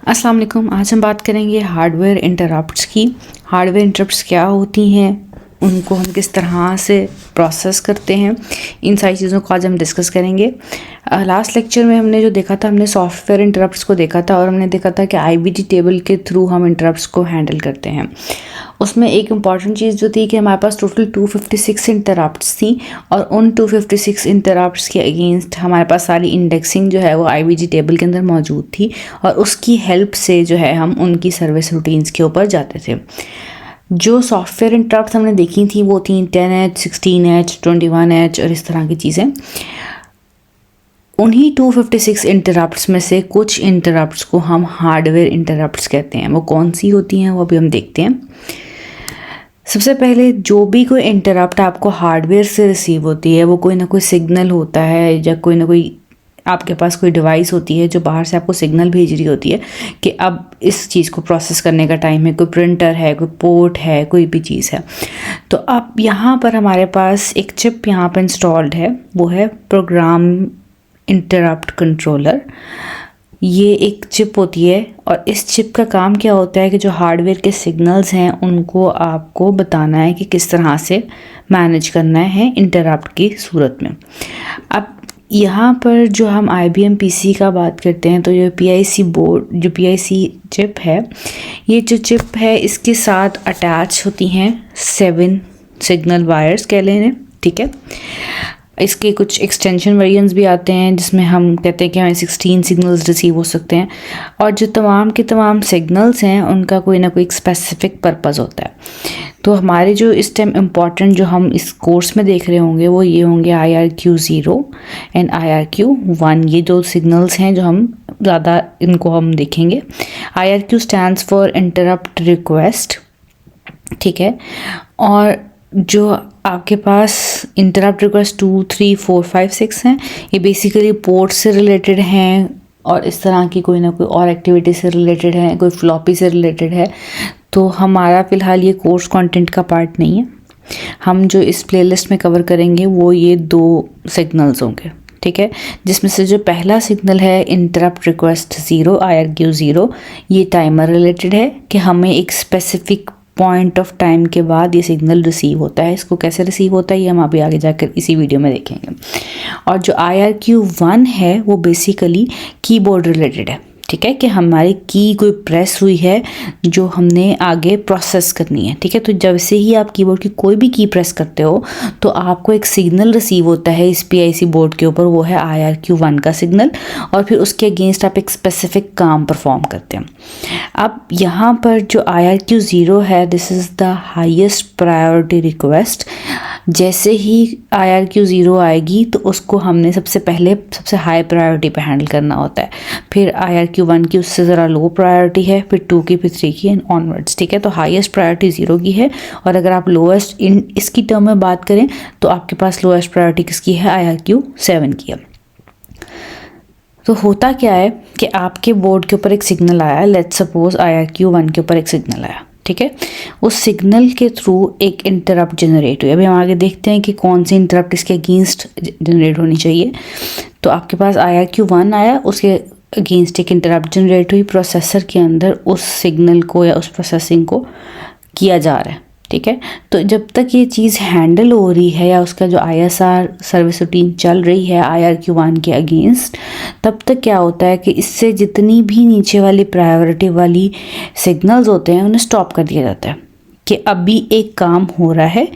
अस्सलाम वालेकुम। आज हम बात करेंगे हार्डवेयर इंटरप्ट्स की। हार्डवेयर इंटरप्ट्स क्या होती हैं, उनको हम किस तरह से प्रोसेस करते हैं, इन सारी चीज़ों को आज हम डिस्कस करेंगे। लास्ट लेक्चर में हमने जो देखा था, हमने सॉफ्टवेयर इंटरप्ट्स को देखा था और हमने देखा था कि आईबीटी टेबल के थ्रू हम इंटरप्ट्स को हैंडल करते हैं। उसमें एक इम्पॉर्टेंट चीज़ जो थी कि हमारे पास टोटल 256 इंटरप्ट्स थी और उन 256 इंटरप्ट्स के अगेंस्ट हमारे पास सारी इंडेक्सिंग जो है वो आईबीटी टेबल के अंदर मौजूद थी और उसकी हेल्प से जो है हम उनकी सर्विस रूटीन्स के ऊपर जाते थे। जो सॉफ्टवेयर इंटरप्ट्स हमने देखी थी वो थी 10H, 16H, 21H और इस तरह की चीज़ें। उन्हीं 256 इंटरप्ट्स में से कुछ इंटरप्ट्स को हम हार्डवेयर इंटरप्ट्स कहते हैं। वो कौन सी होती हैं वो अभी हम देखते हैं। सबसे पहले जो भी कोई इंटरप्ट आपको हार्डवेयर से रिसीव होती है वो कोई ना कोई सिग्नल होता है या कोई ना कोई आपके पास कोई डिवाइस होती है जो बाहर से आपको सिग्नल भेज रही होती है कि अब इस चीज़ को प्रोसेस करने का टाइम है। कोई प्रिंटर है, कोई पोर्ट है, कोई भी चीज़ है। तो अब यहाँ पर हमारे पास एक चिप यहाँ पर इंस्टॉल्ड है, वो है प्रोग्राम इंटरप्ट कंट्रोलर। ये एक चिप होती है और इस चिप का काम क्या होता है कि जो हार्डवेयर के सिग्नल्स हैं उनको आपको बताना है कि किस तरह से मैनेज करना है इंटरप्ट की सूरत में। अब यहाँ पर जो हम IBM PC का बात करते हैं तो ये PIC बोर्ड, जो PIC चिप है, ये जो चिप है इसके साथ अटैच होती हैं 7 सिग्नल वायर्स कह लें, ठीक है। इसके कुछ एक्सटेंशन वेरिएंट्स भी आते हैं जिसमें हम कहते हैं कि हमें 16 सिग्नल्स रिसीव हो सकते हैं और जो तमाम के तमाम सिग्नल्स हैं उनका कोई ना कोई स्पेसिफिक पर्पस होता है। तो हमारे जो इस टाइम इम्पॉर्टेंट जो हम इस कोर्स में देख रहे होंगे वो ये होंगे IRQ0 एंड IRQ1। ये दो सिग्नल्स हैं जो हम ज़्यादा इनको हम देखेंगे। IRQ stands for interrupt request, ठीक है। और जो आपके पास इंटरप्ट रिक्वेस्ट 2, 3, 4, 5, 6 हैं, ये बेसिकली पोर्ट से रिलेटेड हैं और इस तरह की कोई ना कोई और एक्टिविटी से रिलेटेड है, कोई फ्लॉपी से रिलेटेड है। तो हमारा फ़िलहाल ये कोर्स कंटेंट का पार्ट नहीं है। हम जो इस प्लेलिस्ट में कवर करेंगे वो ये 2 सिग्नल्स होंगे, ठीक है। जिसमें से जो पहला सिग्नल है इंटरप्ट रिक्वेस्ट 0, IRQ0, ये टाइमर रिलेटेड है कि हमें एक स्पेसिफिक पॉइंट ऑफ टाइम के बाद ये सिग्नल रिसीव होता है। इसको कैसे रिसीव होता है ये हम अभी आगे जाकर इसी वीडियो में देखेंगे। और जो IRQ1 है वो बेसिकली कीबोर्ड रिलेटेड है, ठीक है, कि हमारी की कोई प्रेस हुई है जो हमने आगे प्रोसेस करनी है, ठीक है। तो जब से ही आप कीबोर्ड की कोई भी की प्रेस करते हो तो आपको एक सिग्नल रिसीव होता है इस PIC बोर्ड के ऊपर, वो है IRQ1 का सिग्नल, और फिर उसके अगेंस्ट आप एक स्पेसिफिक काम परफॉर्म करते हैं। अब यहाँ पर जो IRQ0 है, this is the highest priority request. जैसे ही IRQ0 आएगी तो उसको हमने सबसे पहले सबसे हाई प्रायोरिटी पे हैंडल करना होता है। फिर IRQ1 की उससे ज़रा लो प्रायोरिटी है, फिर 2 की, फिर 3 की एंड ऑनवर्ड्स, ठीक है। तो हाईएस्ट प्रायोरिटी 0 की है और अगर आप लोएस्ट इसकी टर्म में बात करें तो आपके पास लोएस्ट प्रायोरिटी किसकी है, IRQ7 की है। तो होता क्या है कि आपके बोर्ड के ऊपर एक सिग्नल आया, लेट्स सपोज IRQ1 के ऊपर एक सिग्नल आया, ठीक है। उस सिग्नल के थ्रू एक इंटरप्ट जनरेट हुई। अभी हम आगे देखते हैं कि कौन सी इंटरप्ट इसके अगेंस्ट जनरेट होनी चाहिए। तो आपके पास IRQ1 आया, उसके अगेंस्ट एक इंटरप्ट जनरेट हुई, प्रोसेसर के अंदर उस सिग्नल को या उस प्रोसेसिंग को किया जा रहा है, ठीक है। तो जब तक ये चीज़ हैंडल हो रही है या उसका जो ISR सर्विस रूटीन चल रही है IRQ1 के अगेंस्ट, तब तक क्या होता है कि इससे जितनी भी नीचे वाली प्रायोरिटी वाली सिग्नल्स होते हैं उन्हें स्टॉप कर दिया जाता है कि अभी एक काम हो रहा है।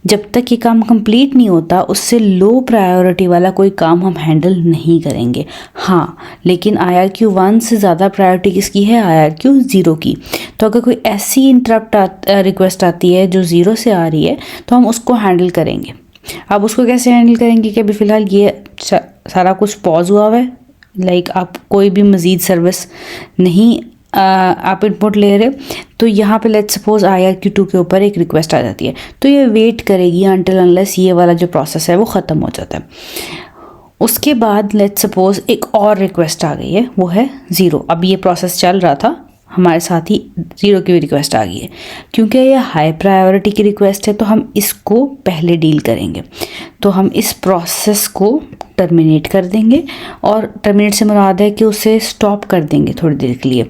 जब तक ये काम कंप्लीट नहीं होता उससे लो प्रायोरिटी वाला कोई काम हम हैंडल नहीं करेंगे। हाँ, लेकिन IRQ1 से ज़्यादा प्रायोरिटी किसकी है, IRQ0 की। तो अगर कोई ऐसी इंटरप्ट रिक्वेस्ट आती है जो 0 से आ रही है तो हम उसको हैंडल करेंगे। अब उसको कैसे हैंडल करेंगे कि अभी फ़िलहाल ये सारा कुछ पॉज हुआ हुआ है, लाइक आप कोई भी मज़ीद सर्विस नहीं आप इनपुट ले रहे, तो यहाँ पे लेट्स सपोज IRQ2 के ऊपर एक रिक्वेस्ट आ जाती है तो ये वेट करेगी अनटिल अनलेस ये वाला जो प्रोसेस है वो ख़त्म हो जाता है। उसके बाद लेट्स सपोज एक और रिक्वेस्ट आ गई है, वो है 0। अब ये प्रोसेस चल रहा था, हमारे साथ ही 0 की भी रिक्वेस्ट आ गई है। क्योंकि ये हाई प्रायोरिटी की रिक्वेस्ट है तो हम इसको पहले डील करेंगे। तो हम इस प्रोसेस को टर्मिनेट कर देंगे, और टर्मिनेट से मुराद है कि उसे स्टॉप कर देंगे थोड़ी देर के लिए,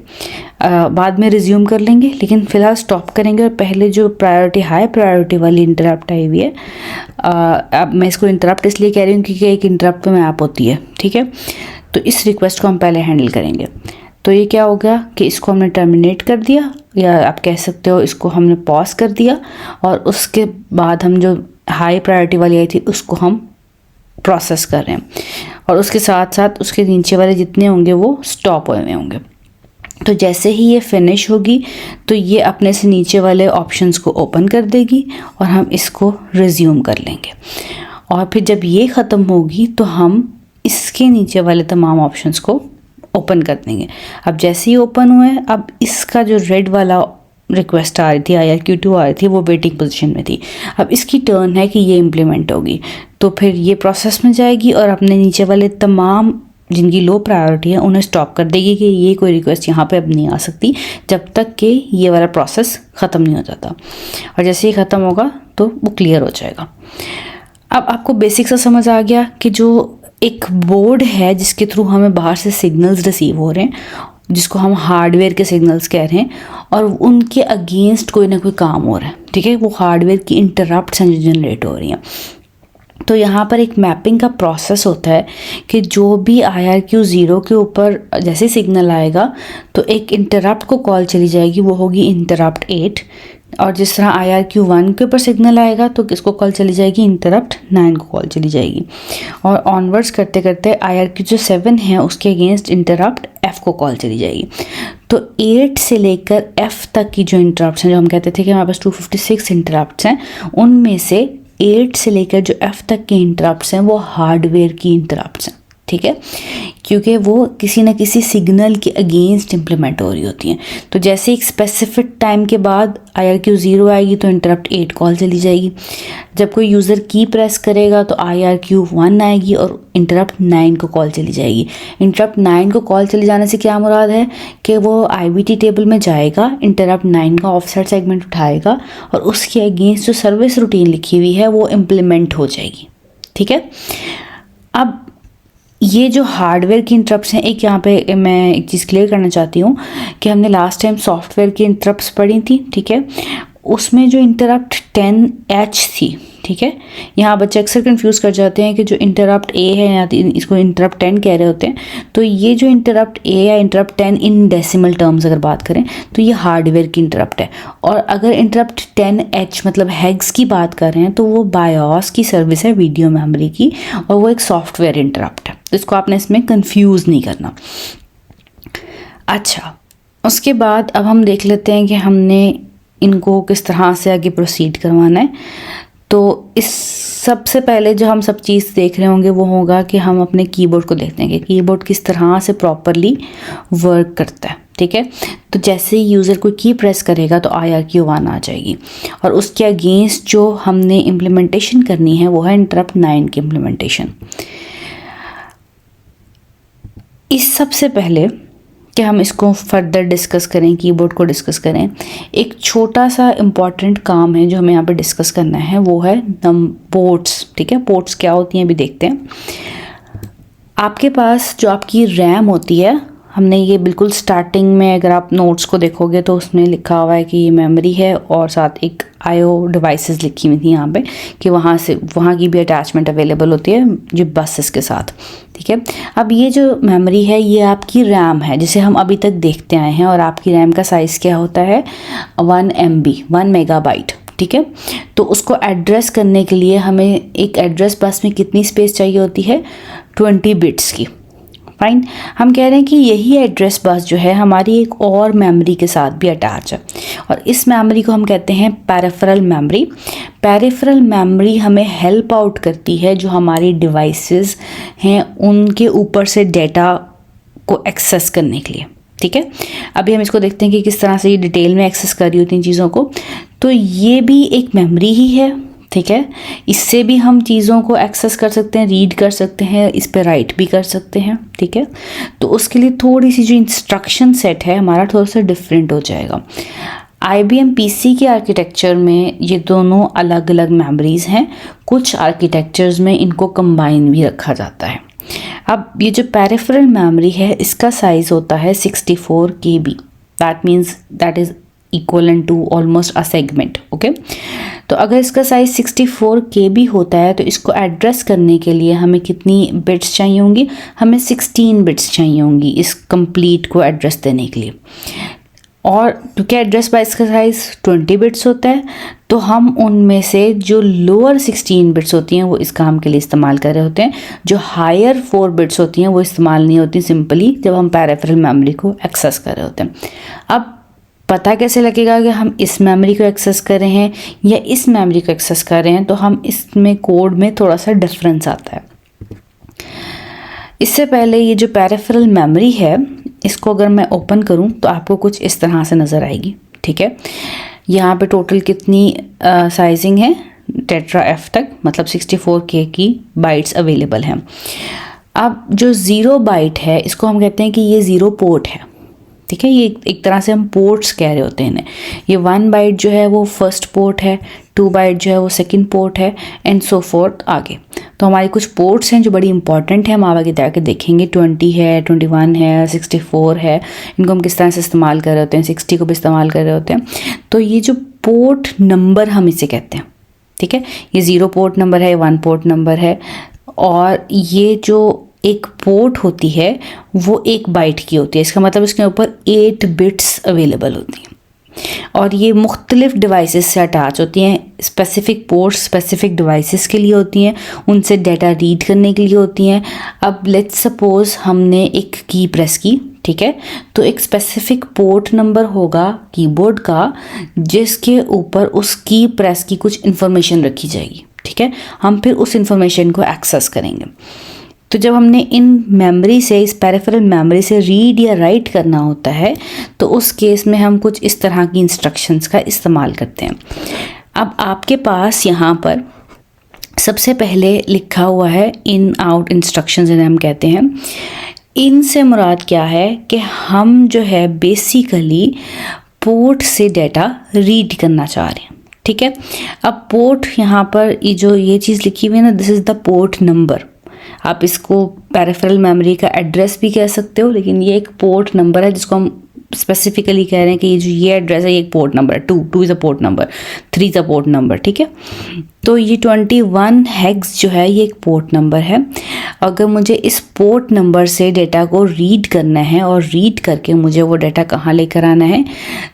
बाद में रिज्यूम कर लेंगे, लेकिन फ़िलहाल स्टॉप करेंगे। और पहले जो प्रायोरिटी हाई प्रायोरिटी वाली इंटरप्ट आई हुई है, अब मैं इसको इंटरप्ट इसलिए कह रही हूँ क्योंकि एक इंटरप्ट में ऐप होती है, ठीक है। तो इस रिक्वेस्ट को हम पहले हैंडल करेंगे। तो ये क्या हो गया कि इसको हमने टर्मिनेट कर दिया, या आप कह सकते हो इसको हमने पॉज कर दिया, और उसके बाद हम जो हाई प्रायोरिटी वाली आई थी उसको हम प्रोसेस कर रहे हैं, और उसके साथ साथ उसके नीचे वाले जितने होंगे वो स्टॉप हुए होंगे। तो जैसे ही ये फिनिश होगी तो ये अपने से नीचे वाले ऑप्शंस को ओपन कर देगी, और हम इसको रिज्यूम कर लेंगे। और फिर जब ये ख़त्म होगी तो हम इसके नीचे वाले तमाम ऑप्शंस को ओपन कर देंगे। अब जैसे ही ओपन हुए, अब इसका जो रेड वाला रिक्वेस्ट आ रही थी, IRQ2 आ रही थी, वो वेटिंग पोजीशन में थी। अब इसकी टर्न है कि ये इम्प्लीमेंट होगी, तो फिर ये प्रोसेस में जाएगी और अपने नीचे वाले तमाम जिनकी लो प्रायोरिटी है उन्हें स्टॉप कर देगी कि ये कोई रिक्वेस्ट यहाँ पे अब नहीं आ सकती जब तक कि ये वाला प्रोसेस ख़त्म नहीं हो जाता। और जैसे ही ख़त्म होगा तो वो क्लियर हो जाएगा। अब आपको बेसिक सा समझ आ गया कि जो एक बोर्ड है जिसके थ्रू हमें बाहर से सिग्नल्स रिसीव हो रहे हैं, जिसको हम हार्डवेयर के सिग्नल्स कह रहे हैं, और उनके अगेंस्ट कोई ना कोई काम हो रहा है, ठीक है। वो हार्डवेयर की इंटरप्ट्स हैं जो जनरेट हो रही हैं। तो यहाँ पर एक मैपिंग का प्रोसेस होता है कि जो भी IRQ0 के ऊपर जैसे सिग्नल आएगा तो एक इंटरप्ट को कॉल चली जाएगी, वो होगी इंटरप्ट 8। और जिस तरह IRQ1 के ऊपर सिग्नल आएगा तो किसको कॉल चली जाएगी, इंटरप्ट 9 को कॉल चली जाएगी। और ऑनवर्ड्स करते करते IRQ7 है उसके अगेंस्ट इंटरप्ट F को कॉल चली जाएगी। तो 8 से लेकर F तक की जो इंटरप्ट्स हैं, जो हम कहते थे कि हमारे पास 256 इंटरप्ट्स हैं, उनमें से 8 से लेकर जो F तक के इंटरप्ट्स हैं वो हार्डवेयर की इंटरप्ट्स हैं, ठीक है, क्योंकि वो किसी न किसी सिग्नल के अगेंस्ट इम्प्लीमेंट हो रही होती हैं। तो जैसे एक स्पेसिफिक टाइम के बाद IRQ0 आएगी तो इंटरप्ट 8 कॉल चली जाएगी। जब कोई यूज़र की प्रेस करेगा तो IRQ1 आएगी और इंटरप्ट 9 को कॉल चली जाएगी। इंटरप्ट 9 को कॉल चली जाने से क्या मुराद है कि वो IVT टेबल में जाएगा, इंटरप्ट 9 का ऑफसेट सेगमेंट उठाएगा और उसके अगेंस्ट जो सर्विस रूटीन लिखी हुई है वो इम्प्लीमेंट हो जाएगी, ठीक है। अब ये जो हार्डवेयर की इंटरप्ट्स हैं, एक यहाँ पे मैं एक चीज़ क्लियर करना चाहती हूँ कि हमने लास्ट टाइम सॉफ्टवेयर की इंटरप्ट्स पढ़ी थी, ठीक है। उसमें जो इंटरप्ट 10H थी, ठीक है, यहाँ बच्चे अक्सर कंफ्यूज कर जाते हैं कि जो इंटरप्ट A है या इसको इंटरप्ट 10 कह रहे होते हैं। तो ये जो इंटरप्ट A या इंटरप्ट 10 इन डेसिमल टर्म्स अगर बात करें तो ये हार्डवेयर की इंटरप्ट है। और अगर इंटरप्ट 10H मतलब हैग्स की बात कर रहे हैं तो वो बायोस की सर्विस है, वीडियो मेमोरी की, और वो एक सॉफ्टवेयर इंटरप्ट है। तो इसको आपने इसमें कंफ्यूज नहीं करना। अच्छा, उसके बाद अब हम देख लेते हैं कि हमने इनको किस तरह से आगे प्रोसीड करवाना है। तो इस सबसे पहले जो हम सब चीज़ देख रहे होंगे वो होगा कि हम अपने कीबोर्ड को देखते हैं कि कीबोर्ड किस तरह से प्रॉपरली वर्क करता है, ठीक है। तो जैसे ही यूज़र कोई की प्रेस करेगा तो IRQ1 आ जाएगी, और उसके अगेंस्ट जो हमने इम्प्लीमेंटेशन करनी है वो है इंटरप्ट 9 की इम्प्लीमेंटेशन। इस सबसे पहले कि हम इसको फर्दर डिस्कस करें, कीबोर्ड को डिस्कस करें, एक छोटा सा इम्पॉर्टेंट काम है जो हमें यहाँ पे डिस्कस करना है, वो है पोर्ट्स, ठीक है। पोर्ट्स क्या होती हैं अभी देखते हैं। आपके पास जो आपकी रैम होती है, हमने ये बिल्कुल स्टार्टिंग में अगर आप नोट्स को देखोगे तो उसमें लिखा हुआ है कि ये मेमोरी है और साथ एक IO डिवाइसेस लिखी हुई थी यहाँ पे कि वहाँ की भी अटैचमेंट अवेलेबल होती है जो बसेस के साथ, ठीक है। अब ये जो मेमोरी है ये आपकी रैम है जिसे हम अभी तक देखते आए हैं, और आपकी रैम का साइज़ क्या होता है 1 MB 1 मेगाबाइट, ठीक है। तो उसको एड्रेस करने के लिए हमें एक एड्रेस बस में कितनी स्पेस चाहिए होती है 20 बिट्स की। फाइन, हम कह रहे हैं कि यही एड्रेस बस जो है हमारी एक और मेमोरी के साथ भी अटैच है, और इस मेमोरी को हम कहते हैं पेरिफेरल मेमोरी। पेरिफेरल मेमोरी हमें हेल्प आउट करती है जो हमारी डिवाइसेस हैं उनके ऊपर से डेटा को एक्सेस करने के लिए, ठीक है। अभी हम इसको देखते हैं कि किस तरह से ये डिटेल में एक्सेस कर रही होती हैं चीज़ों को। तो ये भी एक मेमोरी ही है, ठीक है। इससे भी हम चीज़ों को एक्सेस कर सकते हैं, रीड कर सकते हैं, इस पर राइट भी कर सकते हैं, ठीक है। तो उसके लिए थोड़ी सी जो इंस्ट्रक्शन सेट है हमारा थोड़ा सा डिफरेंट हो जाएगा। IBM PC के आर्किटेक्चर में ये दोनों अलग अलग मेमोरीज़ हैं, कुछ आर्किटेक्चर्स में इनको कंबाइन भी रखा जाता है। अब ये जो पेरिफेरल मेमोरी है इसका साइज़ होता है 64 KB, that means that is equivalent to almost a segment, okay. तो अगर इसका साइज़ 64 KB होता है तो इसको एड्रेस करने के लिए हमें कितनी बिट्स चाहिए होंगी? हमें 16 बिट्स चाहिए होंगी इस कंप्लीट को एड्रेस देने के लिए। और क्योंकि एड्रेस बाइट्स का साइज़ 20 बिट्स होता है तो हम उनमें से जो लोअर 16 बिट्स होती हैं वो इस काम के लिए इस्तेमाल कर रहे होते हैं, जो हायर 4 बिट्स होती हैं वो इस्तेमाल नहीं होती सिंपली जब हम पेरिफेरल मेमोरी को एक्सेस कर रहे होते हैं। अब पता कैसे लगेगा कि हम इस मेमोरी को एक्सेस कर रहे हैं या इस मेमोरी को एक्सेस कर रहे हैं? तो हम इसमें कोड में थोड़ा सा डिफरेंस आता है। इससे पहले ये जो पेरिफेरल मेमोरी है इसको अगर मैं ओपन करूं तो आपको कुछ इस तरह से नज़र आएगी, ठीक है। यहाँ पे टोटल कितनी साइजिंग है? टेट्रा F तक, मतलब 64K की बाइट्स अवेलेबल हैं। अब जो 0 बाइट है इसको हम कहते हैं कि ये 0 पोर्ट है, ठीक है। ये एक तरह से हम पोर्ट्स कह रहे होते हैं इन्हें। ये 1 बाइट जो है वो फर्स्ट पोर्ट है, 2 बाइट जो है वो सेकंड पोर्ट है, एंड सो फोर्थ आगे। तो हमारी कुछ पोर्ट्स हैं जो बड़ी इंपॉर्टेंट है, हम आगे जाके देखेंगे। 20 है, 21 है, 64 है, इनको हम किस तरह से इस्तेमाल कर रहे होते हैं, 60 को भी इस्तेमाल कर रहे होते हैं। तो ये जो पोर्ट नंबर हम इसे कहते हैं, ठीक है। ये 0 पोर्ट नंबर है, 1 पोर्ट नंबर है, और ये जो एक पोर्ट होती है वो 1 बाइट की होती है। इसका मतलब इसके ऊपर 8 बिट्स अवेलेबल होती हैं और ये मुख्तलिफ डिवाइसेस से अटैच होती हैं। स्पेसिफिक पोर्ट्स स्पेसिफिक डिवाइसेस के लिए होती हैं, उनसे डाटा रीड करने के लिए होती हैं। अब लेट्स सपोज हमने एक की प्रेस की, ठीक है, तो एक स्पेसिफिक पोर्ट नंबर होगा कीबोर्ड का जिसके ऊपर उस की प्रेस की कुछ इन्फॉर्मेशन रखी जाएगी, ठीक है। हम फिर उस इन्फॉर्मेशन को एक्सेस करेंगे। तो जब हमने इन मेमोरी से, इस पेरिफेरल मेमोरी से रीड या राइट करना होता है तो उस केस में हम कुछ इस तरह की इंस्ट्रक्शंस का इस्तेमाल करते हैं। अब आपके पास यहाँ पर सबसे पहले लिखा हुआ है इन आउट इंस्ट्रक्शंस, इन्हें हम कहते हैं। इन से मुराद क्या है कि हम जो है बेसिकली पोर्ट से डाटा रीड करना चाह रहे हैं, ठीक है। अब पोर्ट यहाँ पर ये चीज़ लिखी हुई है ना, this is the port number. आप इसको पेरिफेरल मेमोरी का एड्रेस भी कह सकते हो, लेकिन ये एक पोर्ट नंबर है जिसको हम स्पेसिफिकली कह रहे हैं कि ये एड्रेस है, ये एक पोर्ट नंबर है। 2 is a port number, 3 is a port number, ठीक है। तो ये 21 हेक्स जो है ये एक पोर्ट नंबर है। अगर मुझे इस पोर्ट नंबर से डेटा को रीड करना है और रीड करके मुझे वो डेटा कहाँ लेकर आना है?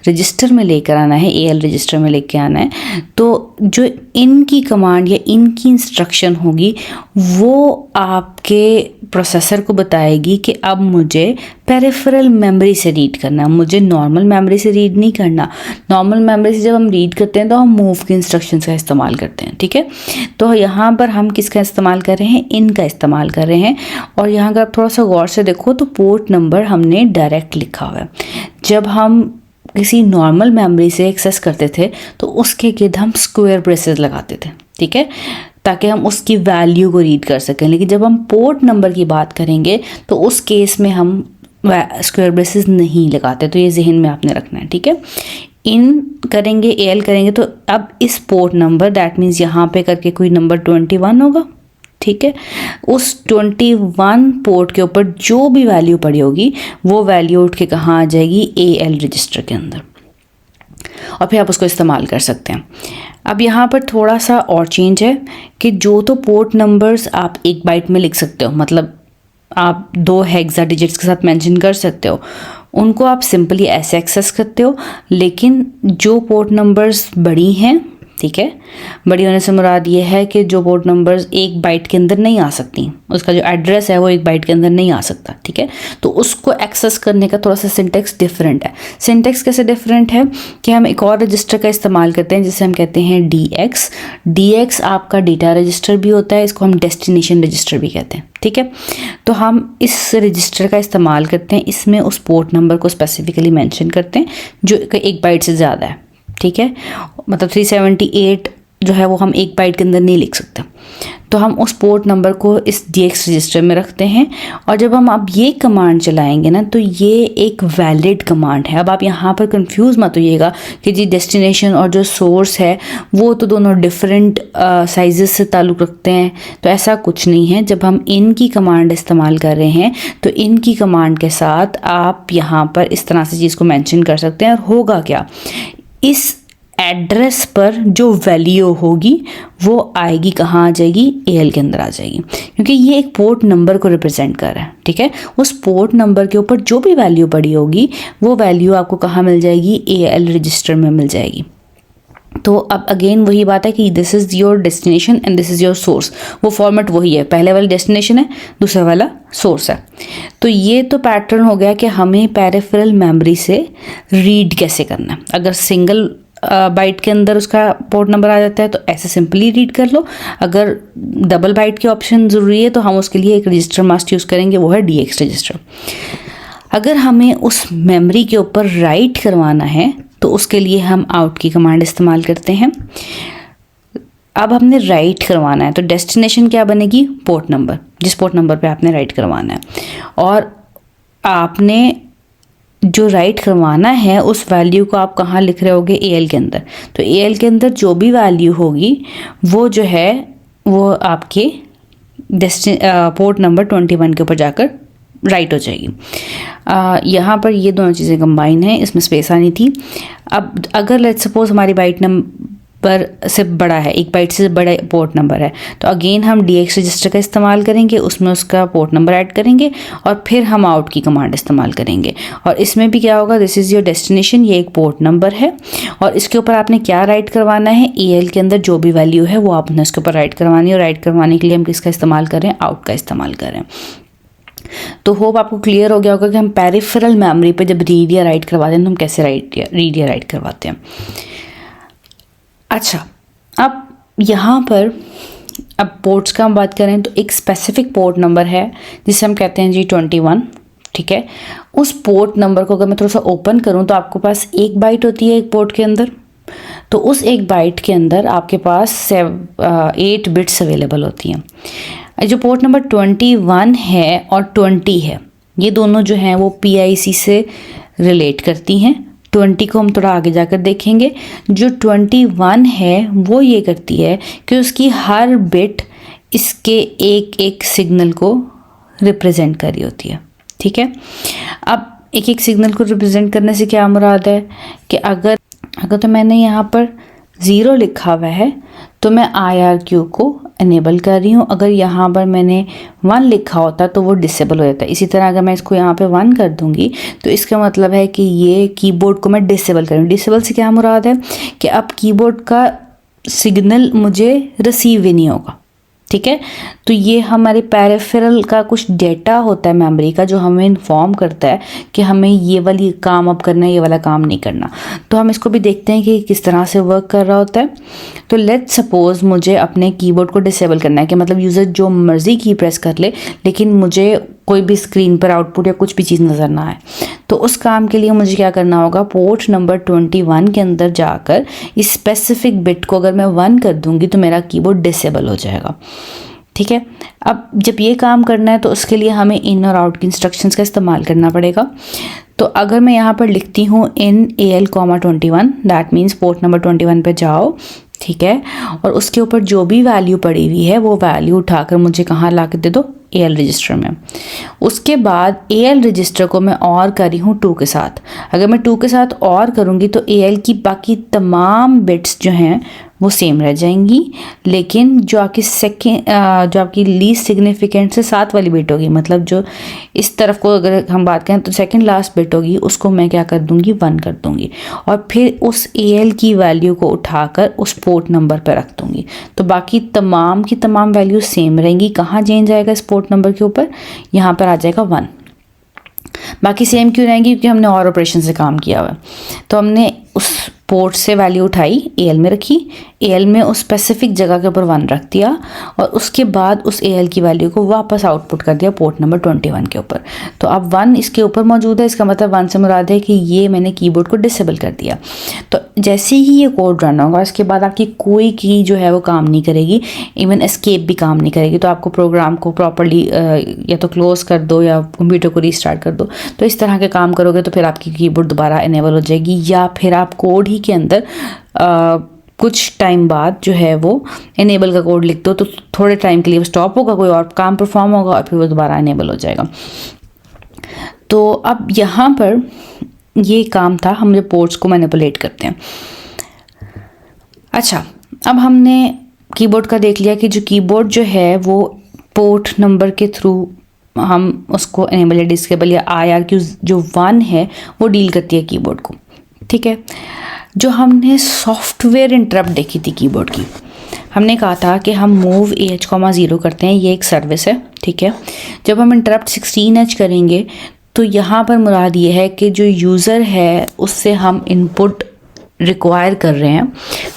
रजिस्टर में लेकर आना है, AL रजिस्टर में लेकर आना है। तो जो इनकी कमांड या इनकी इंस्ट्रक्शन होगी वो आपके प्रोसेसर को बताएगी कि अब मुझे पेरिफेरल मेमोरी से रीड करना है, मुझे नॉर्मल मेमोरी से रीड नहीं करना। नॉर्मल मेमोरी से जब हम रीड करते हैं तो हम मूव के इंस्ट्रक्शंस का इस्तेमाल करते हैं, ठीक है। तो यहाँ पर हम किसका इस्तेमाल कर रहे हैं? इनका इस्तेमाल कर रहे हैं। और यहाँ अगर आप थोड़ा सा गौर से देखो तो पोर्ट नंबर हमने डायरेक्ट लिखा हुआ है। जब हम किसी नॉर्मल मेमोरी से एक्सेस करते थे तो उसके गिर्द हम स्क्वायर ब्रेसेस लगाते थे, ठीक है, ताकि हम उसकी वैल्यू को रीड कर सकें। लेकिन जब हम पोर्ट नंबर की बात करेंगे तो उस केस में हम स्क्वायर ब्रेसेस नहीं लगाते। तो ये जहन में आपने रखना है, ठीक है। इन करेंगे, AL करेंगे, तो अब इस पोर्ट नंबर, दैट मीन्स यहाँ पे करके कोई नंबर 21 होगा, ठीक है। उस 21 पोर्ट के ऊपर जो भी वैल्यू पड़ी होगी वो वैल्यू उठ के कहाँ आ जाएगी? AL रजिस्टर के अंदर, और फिर आप उसको इस्तेमाल कर सकते हैं। अब यहाँ पर थोड़ा सा और चेंज है कि जो तो पोर्ट नंबर्स आप 1 बाइट में लिख सकते हो, मतलब आप 2 हेक्सा डिजिट्स के साथ मेंशन कर सकते हो, उनको आप सिंपली ऐसे एक्सेस करते हो। लेकिन जो पोर्ट नंबर्स बड़ी हैं, ठीक है, बड़ी होने से मुराद ये है कि जो पोर्ट नंबर्स 1 बाइट के अंदर नहीं आ सकती, उसका जो एड्रेस है वो 1 बाइट के अंदर नहीं आ सकता, ठीक है। तो उसको एक्सेस करने का थोड़ा सा सिंटेक्स डिफरेंट है। सिंटेक्स कैसे डिफरेंट है कि हम एक और रजिस्टर का इस्तेमाल करते हैं जिसे हम कहते हैं DX। DX आपका डेटा रजिस्टर भी होता है, इसको हम डेस्टिनेशन रजिस्टर भी कहते हैं, ठीक है। तो हम इस रजिस्टर का इस्तेमाल करते हैं, इसमें उस पोर्ट नंबर को स्पेसिफिकली मेंशन करते हैं जो 1 बाइट से ज़्यादा है, ठीक है। मतलब 378 जो है वो हम 1 बाइट के अंदर नहीं लिख सकते, तो हम उस पोर्ट नंबर को इस DX रजिस्टर में रखते हैं। और जब हम अब ये कमांड चलाएंगे ना, तो ये एक वैलिड कमांड है। अब आप यहाँ पर कंफ्यूज मत होइएगा कि जी डेस्टिनेशन और जो सोर्स है वो तो दोनों डिफरेंट साइजेस से ताल्लुक़ रखते हैं, तो ऐसा कुछ नहीं है। जब हम इन की कमांड इस्तेमाल कर रहे हैं तो इन की कमांड के साथ आप यहाँ पर इस तरह से चीज़ को मेंशन कर सकते हैं। और होगा क्या, इस एड्रेस पर जो वैल्यू होगी वो आएगी, कहाँ आ जाएगी, AL के अंदर आ जाएगी, क्योंकि ये एक पोर्ट नंबर को रिप्रेजेंट कर रहा है। ठीक है, उस पोर्ट नंबर के ऊपर जो भी वैल्यू पड़ी होगी वो वैल्यू आपको कहाँ मिल जाएगी, AL रजिस्टर में मिल जाएगी। तो अब अगेन वही बात है कि this is your destination and this is your source, वो फॉर्मेट वही है, पहले वाला डेस्टिनेशन है, दूसरा वाला सोर्स है। तो ये तो पैटर्न हो गया कि हमें पेरिफेरल मेमोरी से रीड कैसे करना है। अगर सिंगल बाइट के अंदर उसका पोर्ट नंबर आ जाता है तो ऐसे सिंपली रीड कर लो। अगर डबल बाइट की ऑप्शन ज़रूरी है तो हम उसके लिए एक रजिस्टर मस्ट यूज़ करेंगे, वो है DX रजिस्टर। अगर हमें उस मेमोरी के ऊपर राइट करवाना है तो उसके लिए हम आउट की कमांड इस्तेमाल करते हैं। अब हमने राइट करवाना है तो डेस्टिनेशन क्या बनेगी, पोर्ट नंबर, जिस पोर्ट नंबर पे आपने राइट करवाना है। और आपने जो राइट करवाना है उस वैल्यू को आप कहाँ लिख रहे होगे, AL के अंदर। तो AL के अंदर जो भी वैल्यू होगी वो जो है वो आपके पोर्ट नंबर 21 के ऊपर जाकर राइट हो जाएगी। यहाँ पर ये दोनों चीज़ें कंबाइन हैं, इसमें स्पेस आनी थी। अब अगर लेट्स सपोज हमारी बाइट नंबर से बड़ा है, 1 बाइट से बड़ा पोर्ट नंबर है, तो अगेन हम DX रजिस्टर का इस्तेमाल करेंगे, उसमें उसका पोर्ट नंबर ऐड करेंगे और फिर हम आउट की कमांड इस्तेमाल करेंगे। और इसमें भी क्या होगा, दिस इज़ योर डेस्टिनेशन, ये एक पोर्ट नंबर है और इसके ऊपर आपने क्या राइट करवाना है, AL के अंदर जो भी वैल्यू है वो आपने उसके ऊपर राइट करवानी है। और राइट करवाने के लिए हम किसका इस्तेमाल करें, आउट का इस्तेमाल करें। तो होप आपको क्लियर हो गया होगा कि हम पेरिफेरल मेमोरी पे जब रीड या राइट करवाते हैं तो हम कैसे रीड या राइट करवाते हैं। अच्छा, अब यहाँ पर अब पोर्ट्स का हम बात करें तो एक स्पेसिफिक पोर्ट नंबर है जिसे हम कहते हैं जी 21। ठीक है, उस पोर्ट नंबर को अगर मैं थोड़ा सा ओपन करूँ तो आपके पास 1 बाइट होती है एक पोर्ट के अंदर। तो उस 1 बाइट के अंदर आपके पास 8 बिट्स अवेलेबल होती हैं। जो पोर्ट नंबर 21 है और 20 है, ये दोनों जो हैं वो PIC से रिलेट करती हैं। 20 को हम थोड़ा आगे जाकर देखेंगे। जो 21 है वो ये करती है कि उसकी हर बिट इसके एक एक सिग्नल को रिप्रेजेंट कर रही होती है। ठीक है, अब एक एक सिग्नल को रिप्रेजेंट करने से क्या मुराद है कि अगर तो मैंने यहाँ पर 0 लिखा हुआ है तो मैं IRQ को इनेबल कर रही हूँ। अगर यहाँ पर मैंने 1 लिखा होता तो वो डिसेबल हो जाता है। इसी तरह अगर मैं इसको यहाँ पे 1 कर दूँगी तो इसका मतलब है कि ये कीबोर्ड को मैं डिसेबल करूँ। डिसेबल से क्या मुराद है कि अब कीबोर्ड का सिग्नल मुझे रिसीव ही नहीं होगा। ठीक है, तो ये हमारे पेरिफेरल का कुछ डेटा होता है मेमोरी का जो हमें इन्फॉर्म करता है कि हमें ये वाली काम अब करना है, ये वाला काम नहीं करना। तो हम इसको भी देखते हैं कि किस तरह से वर्क कर रहा होता है। तो लेट्स सपोज मुझे अपने कीबोर्ड को डिसेबल करना है कि मतलब यूज़र जो मर्ज़ी की प्रेस कर ले लेकिन मुझे कोई भी स्क्रीन पर आउटपुट या कुछ भी चीज़ नज़र ना आए। तो उस काम के लिए मुझे क्या करना होगा, पोर्ट नंबर 21 के अंदर जाकर इस स्पेसिफिक बिट को अगर मैं 1 कर दूंगी तो मेरा कीबोर्ड डिसेबल हो जाएगा। ठीक है, अब जब ये काम करना है तो उसके लिए हमें इन और आउट की इंस्ट्रक्शंस का इस्तेमाल करना पड़ेगा। तो अगर मैं यहाँ पर लिखती हूँ इन AL, 21, that means port number 21 पे जाओ। ठीक है, और उसके ऊपर जो भी वैल्यू पड़ी हुई है वो वैल्यू उठाकर मुझे कहाँ ला के दे दो, AL रजिस्टर में। उसके बाद AL रजिस्टर को मैं और कर रही हूँ 2 के साथ। अगर मैं 2 के साथ और करूँगी तो AL की बाकी तमाम बिट्स जो हैं वो सेम रह जाएंगी, लेकिन जो आपकी लीस्ट सिग्निफिकेंट से 7 वाली बिट होगी, मतलब जो इस तरफ को अगर हम बात करें तो सेकंड लास्ट बिट होगी, उसको मैं क्या कर दूंगी, 1 कर दूंगी और फिर उस AL की वैल्यू को उठाकर उस पोर्ट नंबर पर रख दूंगी। तो बाकी तमाम की तमाम वैल्यू सेम रहेंगी। कहाँ चेंज आएगा इस पोर्ट नंबर के ऊपर, यहाँ पर आ जाएगा 1। बाकी सेम क्यों रहेंगी, क्योंकि हमने और ऑपरेशन से काम किया हुआ है। तो हमने उस पोर्ट से वैल्यू उठाई, AL में रखी, AL में उस स्पेसिफिक जगह के ऊपर 1 रख दिया और उसके बाद उस AL की वैल्यू को वापस आउटपुट कर दिया पोर्ट नंबर 21 के ऊपर। तो अब 1 इसके ऊपर मौजूद है, इसका मतलब 1 से मुराद है कि ये मैंने कीबोर्ड को डिसेबल कर दिया। तो जैसे ही ये कोड रन होगा इसके बाद आपकी कोई की जो है वो काम नहीं करेगी, इवन एस्केप भी काम नहीं करेगी। तो आपको प्रोग्राम को प्रॉपर्ली या तो क्लोज कर दो या कंप्यूटर को रीस्टार्ट कर दो। तो इस तरह के काम करोगे तो फिर आपकी कीबोर्ड दोबारा इनेबल हो जाएगी, या फिर आप कोड ही के अंदर कुछ टाइम बाद जो है वो इनेबल का कोड लिख दो तो थोड़े टाइम के लिए वो स्टॉप होगा, कोई और काम परफॉर्म होगा और फिर वो दोबारा इनेबल हो जाएगा। तो अब यहाँ पर ये काम था, हम जो पोर्ट्स को मैनिपुलेट करते हैं। अच्छा, अब हमने कीबोर्ड का देख लिया कि जो कीबोर्ड जो है वो पोर्ट नंबर के थ्रू हम उसको इनेबल या डिसेबल या IRQ जो 1 है वो डील करती है कीबोर्ड को, ठीक है। जो हमने सॉफ्टवेयर इंटरप्ट देखी थी कीबोर्ड की, हमने कहा था कि हम मूव AH,0 करते हैं, ये एक सर्विस है, ठीक है। जब हम इंटरप्ट 16H करेंगे तो यहाँ पर मुराद ये है कि जो यूज़र है उससे हम इनपुट रिक्वायर कर रहे हैं,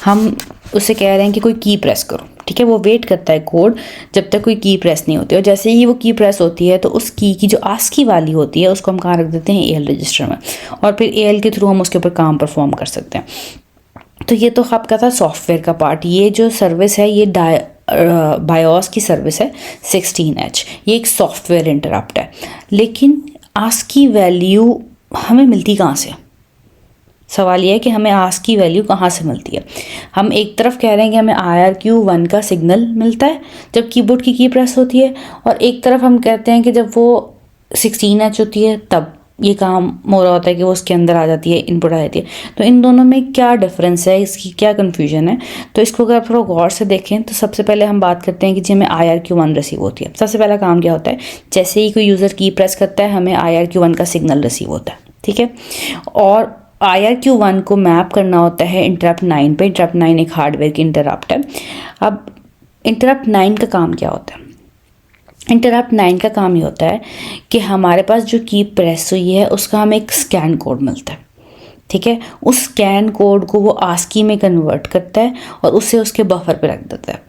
हम उससे कह रहे हैं कि कोई की प्रेस करो, ठीक है। वो वेट करता है कोड जब तक कोई की प्रेस नहीं होती, और जैसे ही वो की प्रेस होती है तो उस की जो आस्की वाली होती है उसको हम कहाँ रख देते हैं, AL रजिस्टर में, और फिर AL के थ्रू हम उसके ऊपर काम परफॉर्म कर सकते हैं। तो ये तो आपका था सॉफ्टवेयर का पार्ट। ये जो सर्विस है ये बायोस की सर्विस है 16H, ये एक सॉफ्टवेयर इंटरप्ट है। लेकिन आस्की वैल्यू हमें मिलती कहाँ से? सवाल ये है कि हमें आस्क की वैल्यू कहाँ से मिलती है। हम एक तरफ कह रहे हैं कि हमें IRQ1 का सिग्नल मिलता है जब कीबोर्ड की प्रेस होती है, और एक तरफ हम कहते हैं कि जब वो 16H होती है तब ये काम हो रहा होता है कि वो उसके अंदर आ जाती है, इनपुट आ जाती है। तो इन दोनों में क्या डिफरेंस है, इसकी क्या कन्फ्यूजन है? तो इसको अगर आप थोड़ा गौर से देखें तो सबसे पहले हम बात करते हैं कि जी हमें IRQ1 रिसीव होती है। सबसे पहला काम क्या होता है, जैसे ही कोई यूज़र की प्रेस करता है हमें IRQ1 का सिग्नल रिसीव होता है, ठीक है। और IRQ1 को मैप करना होता है इंटरप्ट 9 पे। इंटरप्ट 9 एक हार्डवेयर की इंटरप्ट है। अब इंटरप्ट 9 का काम क्या होता है? इंटरप्ट 9 का काम ये होता है कि हमारे पास जो की प्रेस हुई है उसका हमें एक स्कैन कोड मिलता है, ठीक है। उस स्कैन कोड को वो आस्की में कन्वर्ट करता है और उसे उसके बफर पे रख देता है।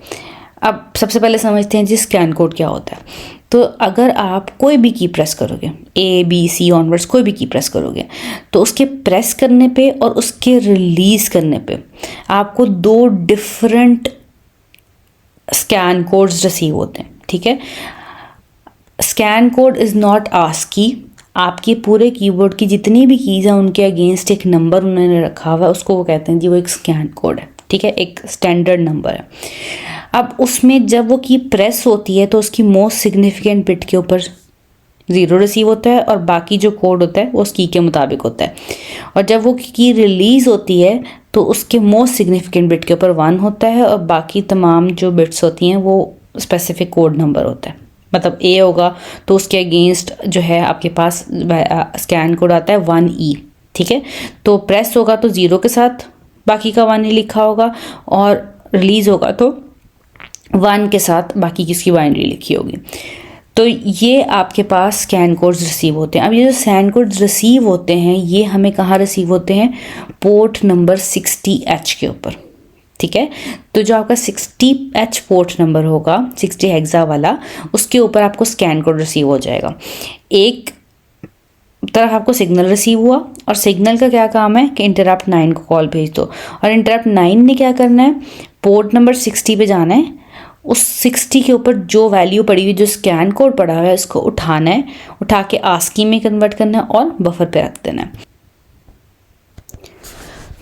अब सबसे पहले समझते हैं जी स्कैन कोड क्या होता है। तो अगर आप कोई भी की प्रेस करोगे, ABC ऑनवर्ड्स कोई भी की प्रेस करोगे, तो उसके प्रेस करने पे और उसके रिलीज़ करने पे आपको 2 डिफरेंट स्कैन कोड्स रिसीव होते हैं, ठीक है। Scan code is not ASCII. आपके पूरे कीबोर्ड की जितनी भी कीज़ हैं उनके अगेंस्ट एक नंबर उन्होंने रखा हुआ है, उसको वो कहते हैं जी वो एक स्कैन कोड है, ठीक है, एक स्टैंडर्ड नंबर है। अब उसमें जब वो की प्रेस होती है तो उसकी मोस्ट सिग्निफिकेंट बिट के ऊपर 0 रिसीव होता है और बाकी जो कोड होता है वो उस की के मुताबिक होता है। और जब वो की रिलीज़ होती है तो उसके मोस्ट सिग्निफिकेंट बिट के ऊपर 1 होता है और बाकी तमाम जो बिट्स होती हैं वो स्पेसिफिक कोड नंबर होता है। मतलब A होगा तो उसके अगेंस्ट जो है आपके पास स्कैन कोड आता है 1E, ठीक है। तो प्रेस होगा तो 0 के साथ बाकी का 1 ही लिखा होगा, और रिलीज़ होगा तो 1 के साथ बाकी की इसकी बाइनरी लिखी होगी। तो ये आपके पास स्कैन कोड्स रिसीव होते हैं। अब ये जो स्कैन कोड्स रिसीव होते हैं ये हमें कहाँ रिसीव होते हैं? पोर्ट नंबर 60H के ऊपर, ठीक है। तो जो आपका 60H पोर्ट नंबर होगा 60 हेक्सा वाला, उसके ऊपर आपको स्कैन कोड रिसीव हो जाएगा। एक तरफ आपको सिग्नल रिसीव हुआ, और सिग्नल का क्या काम है कि इंटरप्ट 9 को कॉल भेज दो, और इंटरप्ट 9 ने क्या करना है, पोर्ट नंबर 60 पे जाना है, उस 60 के ऊपर जो वैल्यू पड़ी हुई, जो स्कैन कोड पड़ा हुआ है, उसको उठाना है, उठा के आस्की में कन्वर्ट करना है और बफर पे रख देना है।